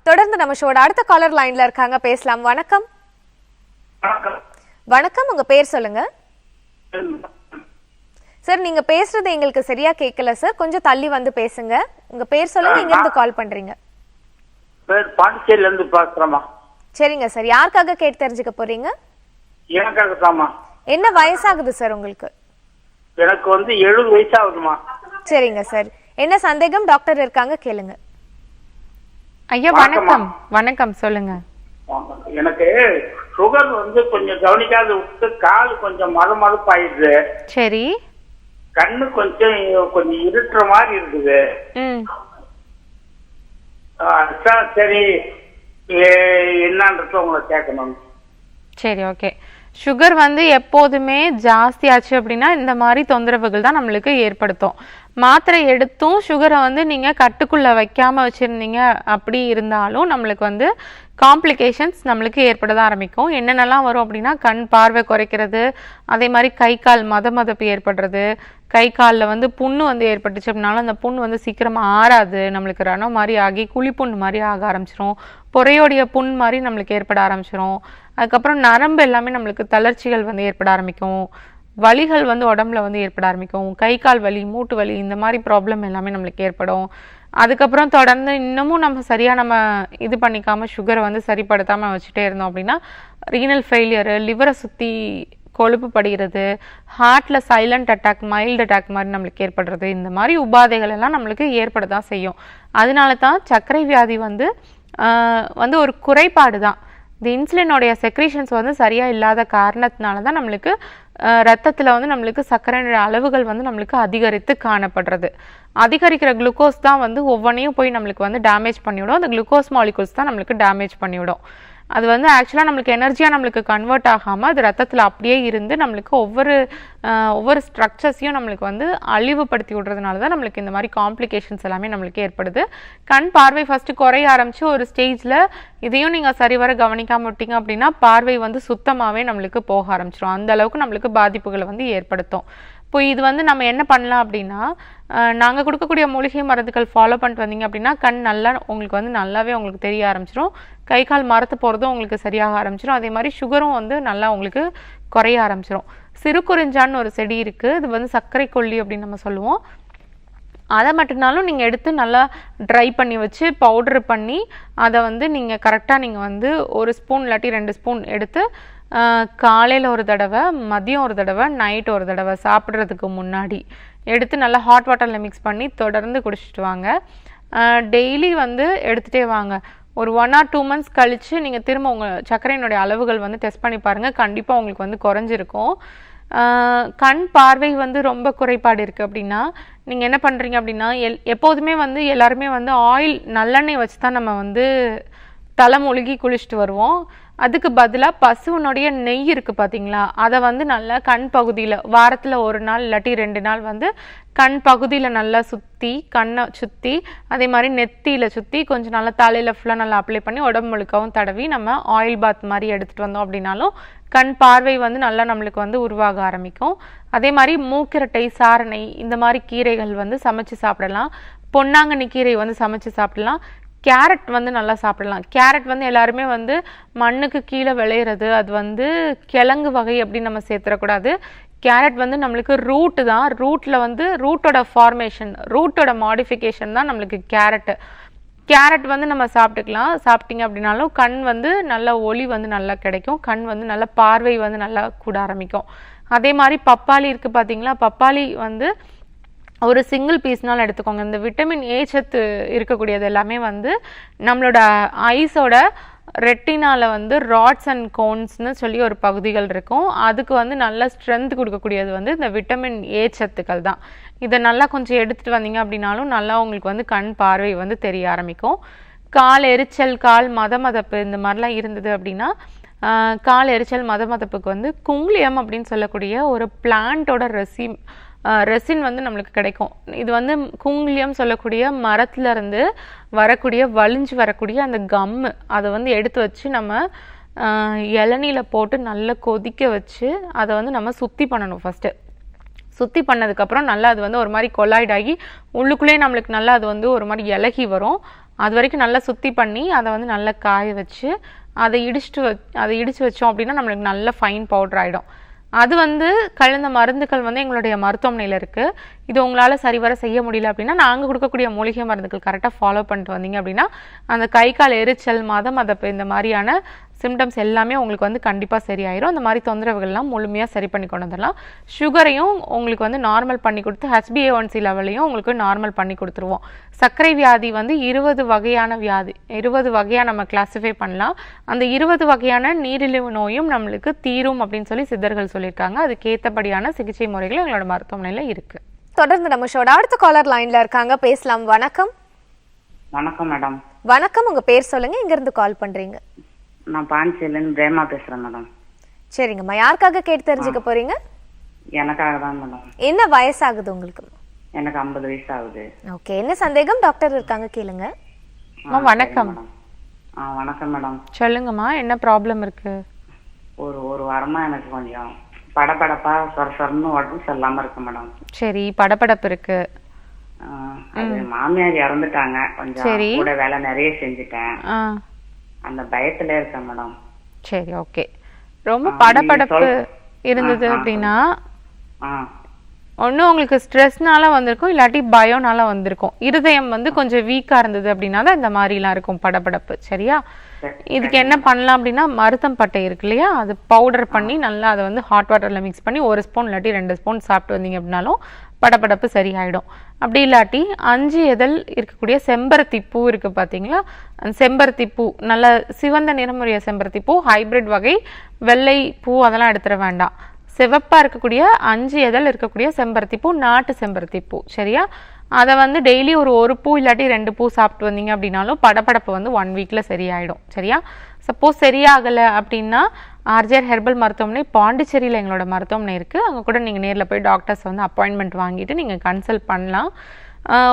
Speaker 1: தொடர்ந்து நம்ம ஷோட அடுத்த காலர் லைன்ல இருக்காங்க, பேசலாம். வணக்கம். வணக்கம், உங்க பேர் சொல்லுங்க சார். நீங்க பேசுறது எங்களுக்கு சரியா கேட்கல சார், கொஞ்சம் தள்ளி வந்து பேசுங்க. உங்க பேர் சொல்லுங்க, எங்க இருந்து கால் பண்றீங்க?
Speaker 6: பாண்டிச்சேரியில இருந்து பேசுறேம்மா.
Speaker 1: சரிங்க சார், யாருக்காக கேட்டு தெரிஞ்சுக்க போறீங்க?
Speaker 6: எனக்காக தாமா.
Speaker 1: என்ன வயசாகுது சார் உங்களுக்கு?
Speaker 6: எனக்கு வந்து 70 வயசு ஆகுதுமா.
Speaker 1: சரிங்க சார், என்ன சந்தேகம்? டாக்டர் இருக்காங்க, கேளுங்க.
Speaker 2: ஐயா வணக்கம். வணக்கம், சொல்லுங்க.
Speaker 6: எனக்கு சுகர் வந்து கொஞ்சம் கவனிக்காத விட்டு கால் கொஞ்சம் மழுமழுப்பாயிடுது.
Speaker 2: சரி.
Speaker 6: கண்ணு கொஞ்சம் இருட்டுற மாதிரி இருக்குது. சரி, என்னன்றது உங்களை கேட்கணும்.
Speaker 2: சரி, ஓகே. சுகர் வந்து எப்போதுமே ஜாஸ்தியாச்சு அப்படின்னா இந்த மாதிரி தொந்தரவுகள் தான் நம்மளுக்கு ஏற்படுத்தும். மாத்திரை எடுத்தும் சுகரை வந்து நீங்கள் கட்டுக்குள்ளே வைக்காமல் வச்சுருந்தீங்க அப்படி இருந்தாலும் நம்மளுக்கு வந்து காம்ப்ளிகேஷன்ஸ் நம்மளுக்கு ஏற்பட தான் ஆரம்பிக்கும். என்னென்னலாம் வரும் அப்படின்னா கண் பார்வை குறைக்கிறது, அதே மாதிரி கை கால் மதப்பு ஏற்படுறது, கை காலில் வந்து புண்ணு வந்து ஏற்பட்டுச்சு அப்படின்னாலும் அந்த புண்ணு வந்து சீக்கிரமாக ஆறாது, நம்மளுக்கு ரணம் மாதிரி ஆகி குழிப்புண்ணு மாதிரி ஆக ஆரம்பிச்சிரும், பொறையோடைய புண் மாதிரி நம்மளுக்கு ஏற்பட ஆரம்பிச்சிரும். அதுக்கப்புறம் நரம்பு எல்லாமே நம்மளுக்கு தளர்ச்சிகள் வந்து ஏற்பட ஆரம்பிக்கும், வலிகள் வந்து உடம்புல வந்து ஏற்பட ஆரம்பிக்கும், கை கால் வலி, மூட்டு வலி, இந்த மாதிரி ப்ராப்ளம் எல்லாமே நம்மளுக்கு ஏற்படும். அதுக்கப்புறம் தொடர்ந்து இன்னமும் நம்ம இது பண்ணிக்காமல் சுகரை வந்து சரிப்படுத்தாமல் வச்சுட்டே இருந்தோம் அப்படின்னா ரீனல் ஃபெயிலியரு, லிவரை சுற்றி கொழுப்பு படுகிறது, ஹார்ட்டில் சைலண்ட் அட்டாக், மைல்டு அட்டாக் மாதிரி நம்மளுக்கு ஏற்படுறது, இந்த மாதிரி உபாதைகள் எல்லாம் நம்மளுக்கு ஏற்பட தான் செய்யும். அதனால தான் சர்க்கரை வியாதி வந்து ஒரு குறைபாடு தான். இந்த இன்சுலினோடைய செக்ரீஷன்ஸ் வந்து சரியாக இல்லாத காரணத்தினால தான் நம்மளுக்கு ரத்தத்தில் வந்து நம்மளுக்கு சர்க்கரையோட அளவுகள் வந்து நம்மளுக்கு அதிகரித்து காணப்படுறது. அதிகரிக்கிற குளுக்கோஸ் தான் வந்து ஒவ்வொன்றையும் போய் நம்மளுக்கு வந்து டேமேஜ் பண்ணிவிடும். அந்த குளுக்கோஸ் மாலிகூல்ஸ் தான் நம்மளுக்கு டேமேஜ் பண்ணிவிடும். அது வந்து ஆக்சுவலாக நம்மளுக்கு எனர்ஜியாக நம்மளுக்கு கன்வெர்ட் ஆகாமல் அது ரத்தத்தில் அப்படியே இருந்து நம்மளுக்கு ஒவ்வொரு ஸ்ட்ரக்சர்ஸையும் நம்மளுக்கு வந்து அழிவுபடுத்தி விடுறதுனால தான் நம்மளுக்கு இந்த மாதிரி காம்ப்ளிகேஷன்ஸ் எல்லாமே நம்மளுக்கு ஏற்படுது. கண் பார்வை ஃபஸ்ட்டு குறைய ஆரம்பித்து ஒரு ஸ்டேஜில் இதையும் நீங்கள் சரிவர கவனிக்காம விட்டீங்க அப்படின்னா பார்வை வந்து சுத்தமாகவே நம்மளுக்கு போக ஆரம்பிச்சிடும். அந்த அளவுக்கு நம்மளுக்கு பாதிப்புகளை வந்து ஏற்படுத்தும். இப்போ இது வந்து நம்ம என்ன பண்ணலாம் அப்படின்னா நாங்கள் கொடுக்கக்கூடிய மூலிகை மருந்துகள் ஃபாலோ பண்ணிட்டு வந்தீங்க அப்படின்னா கண் நல்லா உங்களுக்கு வந்து நல்லாவே உங்களுக்கு தெரிய ஆரம்பிச்சிடும், கை கால் மரத்து போகிறதும் உங்களுக்கு சரியாக ஆரம்பிச்சிடும், அதே மாதிரி சுகரும் வந்து நல்லா உங்களுக்கு குறைய ஆரம்பிச்சிடும். சிறுகுறிஞ்சான்னு ஒரு செடி இருக்குது, இது வந்து சர்க்கரை கொல்லி அப்படின்னு நம்ம சொல்லுவோம். அதை மட்டும்னாலும் நீங்கள் எடுத்து நல்லா ட்ரை பண்ணி வச்சு பவுட்ரு பண்ணி அதை வந்து நீங்கள் கரெக்டாக நீங்கள் வந்து 1 ஸ்பூன் இல்லாட்டி 2 ஸ்பூன் எடுத்து காலையில் ஒரு தடவை, மதியம் ஒரு தடவை, நைட் ஒரு தடவை சாப்பிட்றதுக்கு முன்னாடி எடுத்து நல்லா ஹாட் வாட்டரில் மிக்ஸ் பண்ணி தொடர்ந்து குடிச்சிட்டு வாங்க. டெய்லி வந்து எடுத்துகிட்டே வாங்க. ஒரு 1 or 2 months கழித்து நீங்கள் திரும்ப உங்கள் சர்க்கரையினுடைய அளவுகள் வந்து டெஸ்ட் பண்ணி பாருங்கள், கண்டிப்பாக உங்களுக்கு வந்து குறைஞ்சிருக்கும். கண் பார்வை வந்து ரொம்ப குறைபாடு இருக்குது அப்படின்னா நீங்கள் என்ன பண்ணுறீங்க அப்படின்னா எப்போதுமே வந்து எல்லாருமே வந்து ஆயில் நல்லெண்ணெய் வச்சு தான் நம்ம வந்து தலை மூழ்கி குளிச்சுட்டு வருவோம். அதுக்கு பதிலாக பசுவனுடைய நெய் இருக்குது பார்த்தீங்களா, அதை வந்து நல்லா கண் பகுதியில் வாரத்தில் 1 நாள் இல்லாட்டி 2 நாள் வந்து கண் பகுதியில் நல்லா சுற்றி, கண்ணை சுற்றி, அதே மாதிரி நெத்தியில் சுற்றி கொஞ்சம் நல்லா தலையில் ஃபுல்லாக நல்லா அப்ளை பண்ணி உடம்பு முழுக்கவும் தடவி நம்ம ஆயில் பாத் மாதிரி எடுத்துகிட்டு வந்தோம் அப்படின்னாலும் கண் பார்வை வந்து நல்லா நம்மளுக்கு வந்து உருவாக ஆரம்பிக்கும். அதே மாதிரி மூக்கிரட்டை, சாரணை, இந்த மாதிரி கீரைகள் வந்து சமைச்சு சாப்பிடலாம். பொன்னாங்கண்ணி கீரை வந்து சமைச்சு சாப்பிடலாம். கேரட் வந்து நல்லா சாப்பிடலாம். கேரட் வந்து எல்லாருமே வந்து மண்ணுக்கு கீழே விளையிறது, அது வந்து கிழங்கு வகை அப்படின்னு நம்ம சேர்த்துடக்கூடாது. கேரட் வந்து நம்மளுக்கு ரூட்டு தான். ரூட்டில் வந்து ரூட்டோட ஃபார்மேஷன், ரூட்டோட மாடிஃபிகேஷன் தான் நம்மளுக்கு கேரட் வந்து நம்ம சாப்பிட்டுக்கலாம். சாப்பிட்டீங்க அப்படின்னாலும் கண் வந்து நல்ல ஒளி வந்து நல்லா கிடைக்கும், கண் வந்து நல்ல பார்வை வந்து நல்லா கூட ஆரம்பிக்கும். அதே மாதிரி பப்பாளி இருக்குது பார்த்தீங்களா, பப்பாளி வந்து ஒரு சிங்கிள் பீஸ்னாலும் எடுத்துக்கோங்க. இந்த விட்டமின் ஏ சத்து இருக்கக்கூடியது எல்லாமே வந்து நம்மளோட ஐஸோட ரெட்டினால வந்து ராட்ஸ் அண்ட் கோன்ஸ்னு சொல்லி ஒரு பகுதிகள் இருக்கும். அதுக்கு வந்து நல்ல ஸ்ட்ரென்த் கொடுக்கக்கூடியது வந்து இந்த விட்டமின் ஏ சத்துக்கள் தான். இதை நல்லா கொஞ்சம் எடுத்துகிட்டு வந்தீங்க அப்படின்னாலும் நல்லா உங்களுக்கு வந்து கண் பார்வை வந்து தெரிய ஆரம்பிக்கும். கால் எரிச்சல், கால் மதமதப்பு இந்த மாதிரிலாம் இருந்தது அப்படின்னா கால் எரிச்சல் மதமதப்புக்கு வந்து குங்குலியம் அப்படின்னு சொல்லக்கூடிய ஒரு பிளான்ட்டோட ரெசின் வந்து நம்மளுக்கு கிடைக்கும். இது வந்து குங்குலியம் சொல்லக்கூடிய மரத்துல இருந்து வரக்கூடிய வலிஞ்சு வரக்கூடிய அந்த கம்மு அதை வந்து எடுத்து வச்சு நம்ம இளநீல போட்டு நல்லா கொதிக்க வச்சு அதை வந்து நம்ம சுத்தி பண்ணணும். ஃபர்ஸ்ட் சுத்தி பண்ணதுக்கப்புறம் நல்லா அது வந்து ஒரு மாதிரி கொலாய்ட் ஆகி உள்ளுக்குள்ளேயே நம்மளுக்கு நல்லா அது வந்து ஒரு மாதிரி இலகி வரும். அது வரைக்கும் நல்லா சுத்தி பண்ணி அதை வந்து நல்லா காய வச்சு அதை இடிச்சு வச்சோம் அப்படின்னா நம்மளுக்கு நல்ல ஃபைன் பவுடர் ஆகிடும். அது வந்து கலந்த மருந்துகள் வந்து எங்களுடைய மருத்துவமனையில் இருக்குது. இது உங்களால் சரிவர செய்ய முடியல அப்படின்னா நாங்கள் கொடுக்கக்கூடிய மூலிகை மருந்துகள் கரெக்டாக ஃபாலோ பண்ணிட்டு வந்தீங்க அப்படின்னா அந்த கை கால் எரிச்சல், மதமதப்பு இந்த மாதிரியான சிம்டம்ஸ் எல்லாமே உங்களுக்கு வந்து கண்டிப்பாக சரியாயிரும். அந்த மாதிரி தொந்தரவுகள்லாம் முழுமையாக சரி பண்ணி கொண்டு வந்துடலாம். சுகரையும் உங்களுக்கு வந்து நார்மல் பண்ணி கொடுத்து HbA1c லெவலையும் உங்களுக்கு நார்மல் பண்ணி கொடுத்துருவோம். சர்க்கரை வியாதி வந்து 20 வகையான வியாதி, 20 வகையாக நம்ம கிளாஸிஃபை பண்ணலாம். அந்த 20 வகையான நீரிழிவு நோயும் நம்மளுக்கு தீரும் அப்படின்னு சொல்லி சித்தர்கள் சொல்லியிருக்காங்க. அதுக்கேற்றபடியான சிகிச்சை முறைகள் எங்களோட மருத்துவமனையில் இருக்குது.
Speaker 1: தொடர்ந்து நம்ம ஷோட அடுத்த காலர் லைன்ல இருக்காங்க, பேசலாம். வணக்கம்.
Speaker 7: வணக்கம் மேடம்.
Speaker 1: வணக்கம், உங்க பேர் சொல்லுங்க, எங்க இருந்து கால் பண்றீங்க?
Speaker 7: நான் பாண்டிச்சேரியிலேருந்து பிரேமா பேசுறேன் மேடம்.
Speaker 1: சரிங்கம்மா, யாருக்காக கேட்டு தெரிஞ்சுக்க போறீங்க?
Speaker 7: எனக்காக தான் மேடம்.
Speaker 1: என்ன வயசாகுது உங்களுக்கு?
Speaker 7: எனக்கு 50 வயசு ஆகுது.
Speaker 1: ஓகே, என்ன சந்தேகம்? டாக்டர் இருக்காங்க, கேளுங்க.
Speaker 2: வணக்கம்.
Speaker 7: வணக்கம் மேடம்.
Speaker 2: சொல்லுங்கம்மா, என்ன ப்ராப்ளம் இருக்கு?
Speaker 7: ஒரு வாரமா எனக்கு கொஞ்சம் படபடப்பா சொரன்னு உடம்பு சரியில்லாம இருக்கு மேடம்.
Speaker 2: சரி, படபடப்பு இருக்கு.
Speaker 7: அது மாமியார் இறந்துட்டாங்க, கொஞ்சம் கூட வேலை நிறைய செஞ்சுட்டேன், அந்த பயத்துல இருக்கேன் மேடம்.
Speaker 2: சரி, ஓகே. ரொம்ப படபடப்பு இருந்தது அப்படின்னா ஒன்றும் உங்களுக்கு ஸ்ட்ரெஸ்னால வந்திருக்கும், இல்லாட்டி பயம்னால வந்திருக்கும். இருதயம் வந்து கொஞ்சம் வீக்கா இருந்தது அப்படின்னா தான் இந்த மாதிரிலாம் இருக்கும் படபடப்பு. சரியா? இதுக்கு என்ன பண்ணலாம் அப்படின்னா மருதம் பட்டை இருக்கு இல்லையா, அது பவுடர் பண்ணி நல்லா அதை வந்து ஹாட் வாட்டர்ல மிக்ஸ் பண்ணி 1 ஸ்பூன் இல்லாட்டி 2 ஸ்பூன் சாப்பிட்டு வந்தீங்க அப்படின்னாலும் படபடப்பு சரியாயிடும். அப்படி இல்லாட்டி 5 இதழ் இருக்கக்கூடிய செம்பருத்தி பூ இருக்கு பார்த்தீங்களா, அந்த செம்பருத்தி பூ நல்ல சிவந்த நிறமுறைய செம்பருத்தி பூ, ஹைபிரிட் வகை வெள்ளை பூ அதெல்லாம் எடுத்துட வேண்டாம். சிவப்பா இருக்கக்கூடிய 5 இதழ் இருக்கக்கூடிய செம்பருத்தி பூ, நாட்டு செம்பருத்தி பூ. சரியா? அதை வந்து டெய்லி ஒரு பூ இல்லாட்டி 2 பூ சாப்பிட்டு வந்தீங்க அப்படின்னாலும் படபடப்பு வந்து 1 வீக்ல சரியாயிடும். சரியா? சப்போஸ் சரியாகலை அப்படின்னா ஆர்ஜிஆர் ஹெர்பல் மருத்துவமனை பாண்டிச்சேரியில் எங்களோட மருத்துவமனை இருக்குது. அங்கே கூட நீங்கள் நேரில் போய் டாக்டர்ஸ் வந்து அப்பாயின்மெண்ட் வாங்கிட்டு நீங்கள் கன்சல்ட் பண்ணலாம்.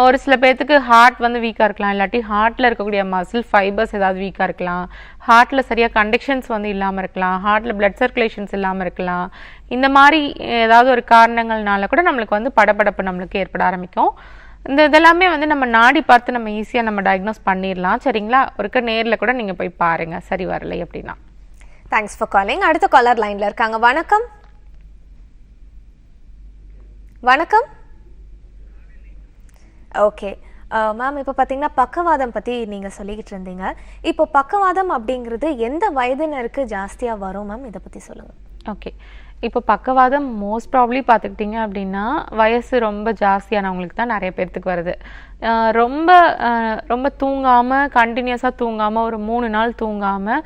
Speaker 2: ஒரு சில பேர்த்துக்கு ஹார்ட் வந்து வீக்காக இருக்கலாம், இல்லாட்டி ஹார்ட்டில் இருக்கக்கூடிய மசில் ஃபைபர்ஸ் ஏதாவது வீக்காக இருக்கலாம், ஹார்ட்டில் சரியாக கண்டக்ஷன்ஸ் வந்து இல்லாமல் இருக்கலாம், ஹார்ட்டில் பிளட் சர்க்குலேஷன்ஸ் இல்லாமல் இருக்கலாம். இந்த மாதிரி ஏதாவது ஒரு காரணங்கள்னால கூட நம்மளுக்கு வந்து படபடப்பு நம்மளுக்கு ஏற்பட ஆரம்பிக்கும். இதெல்லாமே வந்து நம்ம நாடி பார்த்து நம்ம ஈஸியாக நம்ம டயக்னோஸ் பண்ணிடலாம். சரிங்களா? ஒருக்க நேரில் கூட நீங்கள் போய் பாருங்கள் சரி வரலை அப்படின்னா.
Speaker 1: Thanks for calling. அடுத்த காலர் லைன்ல இருக்காங்க. வணக்கம். வணக்கம். ஓகே மேம், இப்போ பார்த்தீங்கன்னா பக்கவாதம் பற்றி நீங்கள் சொல்லிக்கிட்டு இருந்தீங்க. இப்போ பக்கவாதம் அப்படிங்கிறது எந்த வயதினருக்கு ஜாஸ்தியாக வரும் மேம்? இதை பற்றி சொல்லுங்கள்.
Speaker 2: ஓகே, இப்போ பக்கவாதம் மோஸ்ட் ப்ராப்ளி பார்த்துக்கிட்டிங்க அப்படின்னா வயசு ரொம்ப ஜாஸ்தியானவங்களுக்கு தான் நிறைய பேர்த்துக்கு வருது. ரொம்ப தூங்காமல் கண்டினியூஸாக தூங்காமல் ஒரு 3 நாள் தூங்காமல்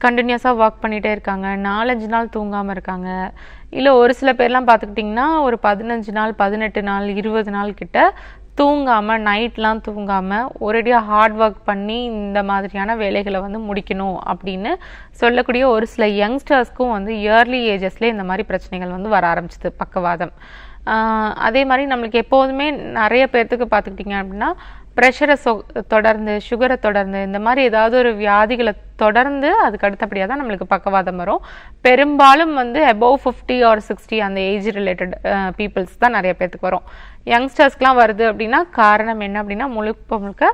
Speaker 2: கண்டினியூஸாக ஒர்க் பண்ணிகிட்டே இருக்காங்க, 4-5 நாள் தூங்காமல் இருக்காங்க. இல்லை ஒரு சில பேர்லாம் பார்த்துக்கிட்டிங்கன்னா ஒரு 15 நாள் 18 நாள் 20 நாள் கிட்ட தூங்காமல், நைட்லாம் தூங்காமல் ஒரேடியாக ஹார்ட் ஒர்க் பண்ணி இந்த மாதிரியான வேலைகளை வந்து முடிக்கணும் அப்படின்னு சொல்லக்கூடிய ஒரு சில யங்ஸ்டர்ஸ்க்கும் வந்து இயர்லி ஏஜஸ்லேயே இந்த மாதிரி பிரச்சனைகள் வந்து வர ஆரம்பிச்சிது பக்கவாதம். அதே மாதிரி நம்மளுக்கு எப்போதுமே நிறைய பேர்த்துக்கு பார்த்துக்கிட்டிங்க அப்படின்னா ப்ரெஷரை தொடர்ந்து, சுகரை தொடர்ந்து, இந்த மாதிரி ஏதாவது ஒரு வியாதிகளை தொடர்ந்து அதுக்கு அடுத்தபடியாக தான் நம்மளுக்கு பக்கவாதம் வரும். பெரும்பாலும் வந்து above 50 or 60 அந்த ஏஜ் ரிலேட்டட் பீப்புள்ஸ் தான் நிறைய பேர்த்துக்கு வரும். யங்ஸ்டர்ஸ்க்குலாம் வருது அப்படின்னா காரணம் என்ன அப்படின்னா முழுக்க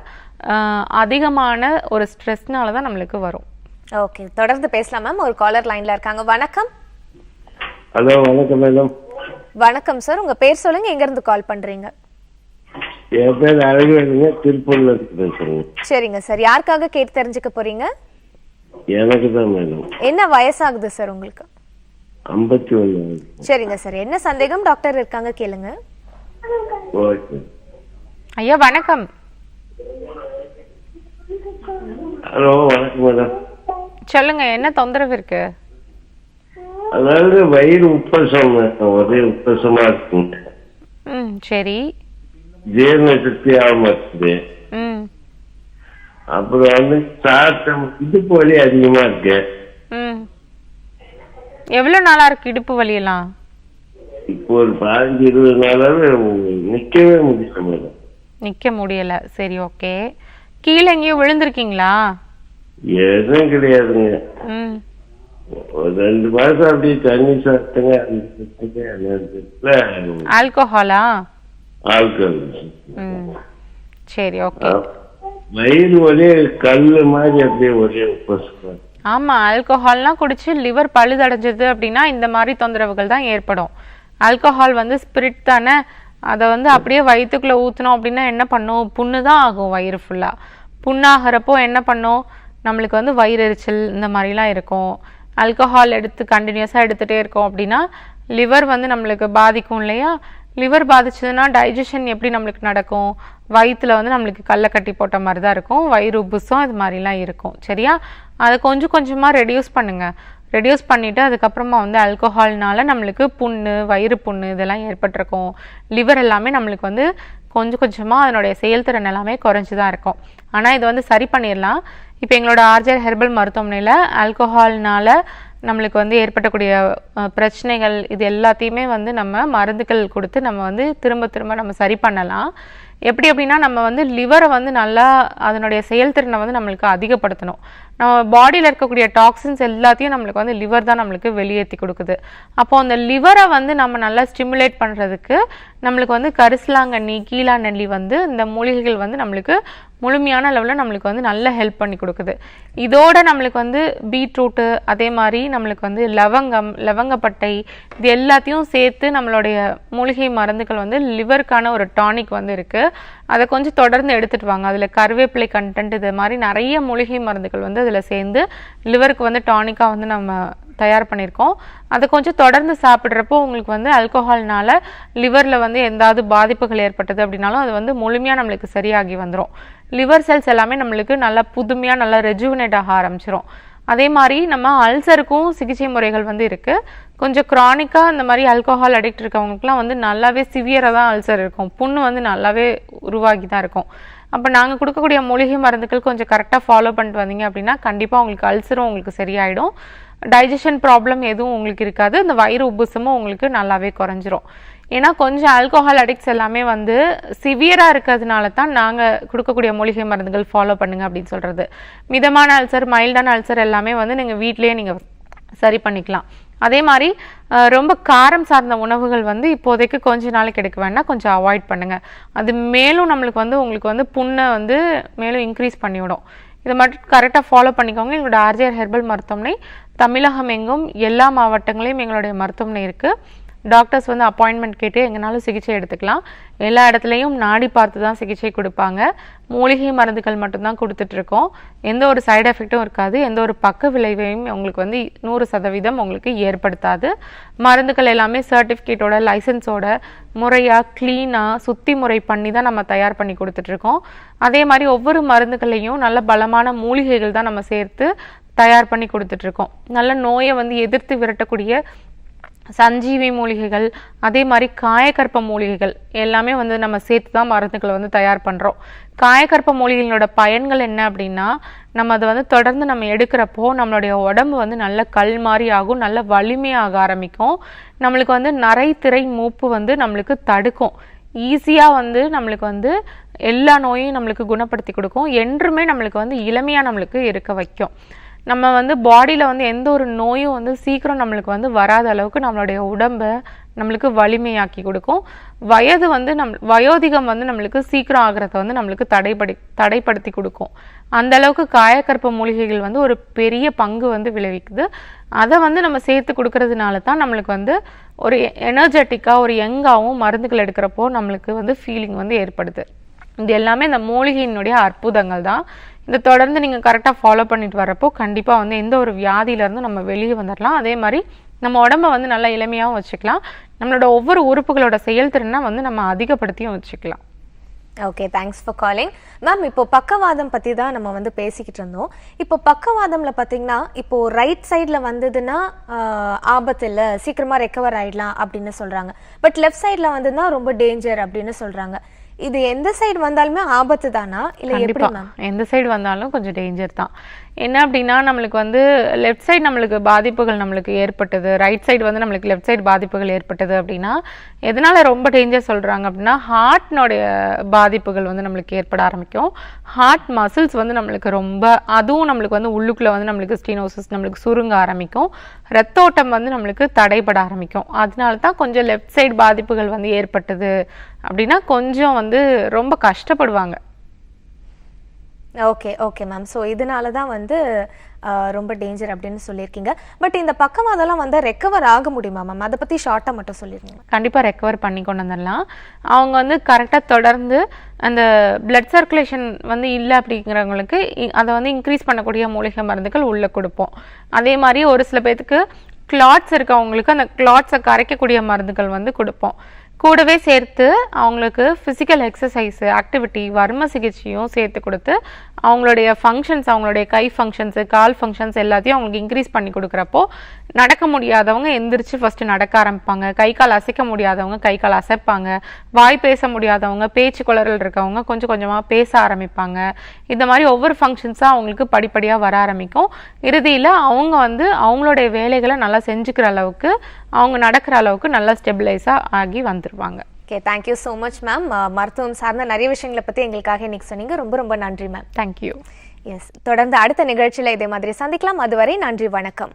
Speaker 2: அதிகமான ஒரு ஸ்ட்ரெஸ்னால தான் நம்மளுக்கு வரும்.
Speaker 1: ஓகே, தொடர்ந்து பேசலாம் மேம். ஒரு காலர் லைன்ல இருக்காங்க. வணக்கம்.
Speaker 8: ஹலோ, வணக்கம் மேடம்.
Speaker 1: வணக்கம் சார், உங்க பேர் சொல்லுங்க, எங்க இருந்து கால் பண்றீங்க?
Speaker 8: என் பேர் அழகுவேலுங்க, திருப்பூர்ல இருந்து பேசுறேன்.
Speaker 1: சரிங்க சார், யாருக்காக கேட்டு தெரிஞ்சுக்க போறீங்க?
Speaker 8: எனக்கு தான் மேடம்.
Speaker 1: என்ன வயசாகுது சார் உங்களுக்கு?
Speaker 8: 51.
Speaker 1: சரிங்க சார், என்ன சந்தேகம்? டாக்டர் இருக்காங்க, கேளுங்க.
Speaker 8: ஓகே.
Speaker 2: ஐயா வணக்கம்.
Speaker 8: ஹலோ, வணக்கம் மேடம்.
Speaker 2: சொல்லுங்க, என்ன தொந்தரவு இருக்கு?
Speaker 8: அதாவது வயிறு உப்பசம், ஒரே உப்பசமா இருக்குங்க.
Speaker 2: சரி.
Speaker 8: ஜீரண சக்தி ஆக மாட்டேங்குது. அப்புறம் வந்து சாப்பிட்ட இடுப்பு வலி அதிகமா இருக்கு.
Speaker 2: எவ்வளவு நாளா இருக்கு இடுப்பு வலி எல்லாம்?
Speaker 8: இப்போ ஒரு 15-20 நாளாவே நிக்கவே முடியல மேடம்.
Speaker 2: நிக்க முடியல. சரி, ஓகே. கீழே எங்கேயும் விழுந்திருக்கீங்களா?
Speaker 8: எதுவும் கிடையாதுங்க. ஒரு 2 மாசம் அப்படியே தண்ணி சாப்பிட்டுங்க.
Speaker 2: ஆல்கோஹாலா?
Speaker 8: ஆல்கோஹால்.
Speaker 2: சரி, ஓகே.
Speaker 8: வயிறு ஒரே கல்லு மாதிரி அப்படியே ஒரே உப்பசம்.
Speaker 2: ஆமா, ஆல்கோஹால்லாம் குடிச்சு லிவர் பழுதடைஞ்சது அப்படின்னா இந்த மாதிரி தொந்தரவுகள் தான் ஏற்படும். ஆல்கோஹால் வந்து ஸ்பிரிட் தானே, அதை வந்து அப்படியே வயிற்றுக்குள்ளே ஊற்றினோம் அப்படின்னா என்ன பண்ணும்? புண்ணு தான் ஆகும் வயிறு ஃபுல்லாக. புண்ணாகிறப்போ என்ன பண்ணும்? நம்மளுக்கு வந்து வயிறு எரிச்சல் இந்த மாதிரிலாம் இருக்கும். ஆல்கோஹால் கண்டினியூஸாக எடுத்துகிட்டே இருக்கோம் அப்படின்னா லிவர் வந்து நம்மளுக்கு பாதிக்கும் இல்லையா? லிவர் பாதிச்சதுன்னா டைஜஷன் எப்படி நம்மளுக்கு நடக்கும்? வயிற்றுல வந்து நம்மளுக்கு கடலை கட்டி போட்ட மாதிரி தான் இருக்கும், வயிறு உப்புசம் இது மாதிரிலாம் இருக்கும். சரியா? அதை கொஞ்சம் கொஞ்சமாக ரெடியூஸ் பண்ணுங்கள். ரெடியூஸ் பண்ணிவிட்டு அதுக்கப்புறமா வந்து ஆல்கோஹால்னால நம்மளுக்கு புண்ணு, வயிறு புண்ணு இதெல்லாம் ஏற்பட்டிருக்கும். லிவர் எல்லாமே நம்மளுக்கு வந்து கொஞ்சம் கொஞ்சமாக அதனுடைய செயல்திறன் எல்லாமே குறைஞ்சி தான் இருக்கும். ஆனால் இது வந்து சரி பண்ணிடலாம். இப்போ எங்களோட ஆர்ஜிஆர் ஹெர்பல் மருத்துவமனையில் ஆல்கோஹால்னால நம்மளுக்கு வந்து ஏற்படக்கூடிய பிரச்சனைகள் இது எல்லாத்தையுமே வந்து நம்ம மருந்துகள் கொடுத்து நம்ம வந்து திரும்ப திரும்ப நம்ம சரி பண்ணலாம். எப்படி அப்படின்னா நம்ம வந்து லிவரை வந்து நல்லா அதனுடைய செயல்திறனை வந்து நம்மளுக்கு அதிகப்படுத்தணும். நம்ம பாடியில் இருக்கக்கூடிய டாக்ஸின்ஸ் எல்லாத்தையும் நம்மளுக்கு வந்து லிவர் தான் நம்மளுக்கு வெளியேற்றி கொடுக்குது. அப்போ அந்த லிவரை வந்து நம்ம நல்லா ஸ்டிமுலேட் பண்ணுறதுக்கு நம்மளுக்கு வந்து கரிசலாங்கண்ணி, கீழாநெல்லி வந்து இந்த மூலிகைகள் வந்து நம்மளுக்கு முழுமையான அளவில் நம்மளுக்கு வந்து நல்ல ஹெல்ப் பண்ணி கொடுக்குது. இதோட நம்மளுக்கு வந்து பீட்ரூட்டு, அதே மாதிரி நம்மளுக்கு வந்து லவங்கப்பட்டை இது எல்லாத்தையும் சேர்த்து நம்மளுடைய மூலிகை மருந்துகள் வந்து லிவருக்கான ஒரு டானிக் வந்து இருக்குது. அதை கொஞ்சம் தொடர்ந்து எடுத்துகிட்டு வாங்க. அதில் கருவேப்பிலை கண்டென்ட் இது மாதிரி நிறைய மூலிகை மருந்துகள் வந்து அதில் சேர்ந்து லிவருக்கு வந்து டானிக்காக வந்து நம்ம தயார் பண்ணியிருக்கோம். அதை கொஞ்சம் தொடர்ந்து சாப்பிட்றப்போ உங்களுக்கு வந்து ஆல்கோஹால்னால லிவரில் வந்து எந்தாவது பாதிப்புகள் ஏற்பட்டது அப்படின்னாலும் அது வந்து முழுமையாக நம்மளுக்கு சரியாகி வந்துடும். லிவர் செல்ஸ் எல்லாமே நம்மளுக்கு நல்லா புதுமையாக நல்லா ரெஜுவினேட் ஆக ஆரம்பிச்சிடும். அதே மாதிரி நம்ம அல்சருக்கும் சிகிச்சை முறைகள் வந்து இருக்குது. கொஞ்சம் க்ரானிக்காக இந்த மாதிரி ஆல்கோஹால் அடிக்ட் இருக்கவங்களுக்குலாம் வந்து நல்லாவே சிவியராக தான் அல்சர் இருக்கும், புண்ணு வந்து நல்லாவே உருவாகி தான் இருக்கும். அப்போ நாங்கள் கொடுக்கக்கூடிய மூலிகை மருந்துகள் கொஞ்சம் கரெக்டாக ஃபாலோ பண்ணிட்டு வந்தீங்க அப்படின்னா கண்டிப்பாக உங்களுக்கு அல்சரும் உங்களுக்கு சரியாயிடும். டைஜஷன் ப்ராப்ளம் எதுவும் உங்களுக்கு இருக்காது. இந்த வயிறு உப்புசமும் உங்களுக்கு நல்லாவே குறைஞ்சிரும். ஏன்னா கொஞ்சம் ஆல்கோஹால் அடிக்ட்ஸ் எல்லாமே வந்து சிவியராக இருக்கிறதுனால தான் நாங்கள் கொடுக்கக்கூடிய மூலிகை மருந்துகள் ஃபாலோ பண்ணுங்க அப்படின்னு சொல்கிறது. மிதமான அல்சர், மைல்டான அல்சர் எல்லாமே வந்து நீங்கள் வீட்டிலேயே நீங்கள் சரி பண்ணிக்கலாம். அதே மாதிரி ரொம்ப காரம் சார்ந்த உணவுகள் வந்து இப்போதைக்கு கொஞ்ச நாளைக்கு எடுக்க வேண்டாம், கொஞ்சம் அவாய்ட் பண்ணுங்கள். அது மேலும் நம்மளுக்கு வந்து உங்களுக்கு வந்து புண்ணை வந்து மேலும் இன்க்ரீஸ் பண்ணிவிடும். இதை மட்டும் கரெக்டாக ஃபாலோ பண்ணிக்கோங்க. எங்களோட ஆர்ஜிஆர் ஹெர்பல் மருத்துவமனை தமிழகம் எங்கும் எல்லா மாவட்டங்களையும் எங்களுடைய மருத்துவமனை இருக்குது. டாக்டர்ஸ் வந்து அப்பாயின்மெண்ட் கேட்டு எங்கனாலும் சிகிச்சை எடுத்துக்கலாம். எல்லா இடத்துலையும் நாடி பார்த்து தான் சிகிச்சை கொடுப்பாங்க. மூலிகை மருந்துகள் மட்டும்தான் கொடுத்துட்ருக்கோம். எந்த ஒரு சைடு எஃபெக்டும் இருக்காது. எந்த ஒரு பக்க விளைவையும் உங்களுக்கு வந்து 100% உங்களுக்கு ஏற்படுத்தாது. மருந்துகள் எல்லாமே சர்டிஃபிகேட்டோட, லைசன்ஸோட முறையாக க்ளீனாக சுத்தி முறை பண்ணி தான் நம்ம தயார் பண்ணி கொடுத்துட்ருக்கோம். அதே மாதிரி ஒவ்வொரு மருந்துகளையும் நல்ல பலமான மூலிகைகள் தான் நம்ம சேர்த்து தயார் பண்ணி கொடுத்துட்ருக்கோம். நல்ல நோயை வந்து எதிர்த்து விரட்டக்கூடிய சஞ்சீவி மூலிகைகள், அதே மாதிரி காயக்கற்ப மூலிகைகள் எல்லாமே வந்து நம்ம சேர்த்து தான் மருந்துகளை வந்து தயார் பண்ணுறோம். காயக்கற்ப மூலிகைகளோட பயன்கள் என்ன அப்படின்னா, நம்ம அதை வந்து தொடர்ந்து நம்ம எடுக்கிறப்போ நம்மளுடைய உடம்பு வந்து நல்ல கல் மாதிரி ஆகும், நல்ல வலிமையாக ஆரம்பிக்கும். நம்மளுக்கு வந்து நரை, திரை, மூப்பு வந்து நம்மளுக்கு தடுக்கும். ஈஸியாக வந்து நம்மளுக்கு வந்து எல்லா நோயையும் நம்மளுக்கு குணப்படுத்தி கொடுக்கும். என்றுமே நம்மளுக்கு வந்து இளமையாக நம்மளுக்கு இருக்க வைக்கும். நம்ம வந்து பாடியில் வந்து எந்த ஒரு நோயும் வந்து சீக்கிரம் நம்மளுக்கு வந்து வராத அளவுக்கு நம்மளுடைய உடம்பை நம்மளுக்கு வலிமையாக்கி கொடுக்கும். வயது வந்து வயோதிகம் வந்து நம்மளுக்கு சீக்கிரம் ஆகிறத வந்து நம்மளுக்கு தடைப்படுத்தி கொடுக்கும். அந்த அளவுக்கு காயக்கற்ப மூலிகைகள் வந்து ஒரு பெரிய பங்கு வந்து விளைவிக்குது. அதை வந்து நம்ம சேர்த்து கொடுக்கறதுனால தான் நம்மளுக்கு வந்து ஒரு எனர்ஜெட்டிக்காக, ஒரு யங்காகவும் மருந்துகள் எடுக்கிறப்போ நம்மளுக்கு வந்து ஃபீலிங் வந்து ஏற்படுது. இது எல்லாமே இந்த மூலிகையினுடைய அற்புதங்கள் தான். இதை தொடர்ந்து நீங்கள் கரெக்டாக ஃபாலோ பண்ணிட்டு வரப்போ கண்டிப்பாக வந்து எந்த ஒரு வியாதியிலேருந்து நம்ம வெளியே வந்துடலாம். அதே மாதிரி நம்ம உடம்ப வந்து நல்லா இளமையாகவும் வச்சுக்கலாம். நம்மளோட ஒவ்வொரு உறுப்புகளோட செயல்திறனை வந்து நம்ம அதிகப்படுத்தியும் வச்சுக்கலாம்.
Speaker 1: Okay, thanks for calling. Ma'am, இப்போ பக்கவாதம் பற்றி தான் நம்ம வந்து பேசிக்கிட்டு இருந்தோம். இப்போ பக்கவாதம்ல பார்த்தீங்கன்னா இப்போ ரைட் சைடில் வந்ததுன்னா ஆபத்து இல்லை, சீக்கிரமாக ரெக்கவர் ஆகிடலாம் அப்படின்னு சொல்கிறாங்க. பட் லெஃப்ட் சைடில் வந்ததுன்னா ரொம்ப டேஞ்சர் அப்படின்னு சொல்கிறாங்க. இது எந்த சைடு வந்தாலுமே ஆபத்து தானா இல்லை எப்படி மேம்?
Speaker 2: எந்த சைடு வந்தாலும் கொஞ்சம் டேஞ்சர் தான். என்ன அப்படின்னா நம்மளுக்கு வந்து லெஃப்ட் சைடு நம்மளுக்கு பாதிப்புகள் நம்மளுக்கு ஏற்பட்டது, ரைட் சைடு வந்து நம்மளுக்கு லெஃப்ட் சைடு பாதிப்புகள் ஏற்பட்டது அப்படின்னா எதனால ரொம்ப டேஞ்சர் சொல்றாங்க அப்படின்னா ஹார்ட்னுடைய பாதிப்புகள் வந்து நம்மளுக்கு ஏற்பட ஆரம்பிக்கும். ஹார்ட் மசில்ஸ் வந்து நம்மளுக்கு ரொம்ப, அதுவும் நம்மளுக்கு வந்து உள்ளுக்குள்ள வந்து நம்மளுக்கு ஸ்டீனோசிஸ் நம்மளுக்கு சுருங்க ஆரம்பிக்கும். ரத்த ஓட்டம் வந்து நம்மளுக்கு தடைபட ஆரம்பிக்கும். அதனால தான் கொஞ்சம் லெஃப்ட் சைடு பாதிப்புகள் வந்து ஏற்பட்டது அப்படின்னா கொஞ்சம் வந்து ரொம்ப கஷ்டப்படுவாங்க.
Speaker 1: Okay okay ma'am. ஸோ இதனால தான் வந்து ரொம்ப டேஞ்சர் அப்படின்னு சொல்லியிருக்கீங்க. பட் இந்த பக்கவாதெல்லாம் வந்து ரெக்கவர் ஆக முடியுமா மேம்? அதை பற்றி ஷார்ட்டாக மட்டும் சொல்லிடுங்க.
Speaker 2: கண்டிப்பாக ரெக்கவர் பண்ணி கொண்டு வந்துடலாம். அவங்க வந்து கரெக்டாக தொடர்ந்து அந்த பிளட் சர்க்குலேஷன் வந்து இல்லை அப்படிங்கிறவங்களுக்கு அதை வந்து இன்க்ரீஸ் பண்ணக்கூடிய மூலிகை மருந்துகள் உள்ளே கொடுப்போம். அதே மாதிரி ஒரு சில பேர்த்துக்கு கிளாட்ஸ் இருக்கவங்களுக்கு அந்த கிளாட்ஸை கரைக்கக்கூடிய மருந்துகள் வந்து கொடுப்போம். கூடவே சேர்த்து அவங்களுக்கு ஃபிசிக்கல் எக்ஸசைஸ் ஆக்டிவிட்டி வர்ம சிகிச்சையும் சேர்த்து கொடுத்து அவங்களுடைய ஃபங்க்ஷன்ஸ், அவங்களுடைய கை ஃபங்க்ஷன்ஸு கால் ஃபங்க்ஷன்ஸ் எல்லாத்தையும் அவங்களுக்கு இன்க்ரீஸ் பண்ணி கொடுக்குறப்போ நடக்க முடியாதவங்க எந்திரிச்சு ஃபஸ்ட்டு நடக்க ஆரம்பிப்பாங்க. கை கால் அசைக்க முடியாதவங்க கை கால் அசைப்பாங்க. வாய் பேச முடியாதவங்க, பேச்சு குளறல் இருக்கவங்க கொஞ்சம் கொஞ்சமாக பேச ஆரம்பிப்பாங்க. இந்த மாதிரி ஒவ்வொரு ஃபங்க்ஷன்ஸாக அவங்களுக்கு படிப்படியாக வர ஆரம்பிக்கும். இறுதியில் அவங்க வந்து அவங்களுடைய வேலைகளை நல்லா செஞ்சுக்கிற அளவுக்கு, அவங்க நடக்கிற அளவுக்கு நல்லா ஸ்டெபிலைஸாக ஆகி வந்துடுவாங்க.
Speaker 1: Okay, thank you so much ma'am. மருத்துவம் சார்ந்த நிறைய விஷயங்களை பற்றி எங்களுக்காக இன்னைக்கு சொன்னீங்க. ரொம்ப ரொம்ப நன்றி மேம்.
Speaker 2: தேங்க்யூ.
Speaker 1: எஸ், தொடர்ந்து அடுத்த நிகழ்ச்சியில் இதே மாதிரி சந்திக்கலாம். அதுவரை நன்றி, வணக்கம்.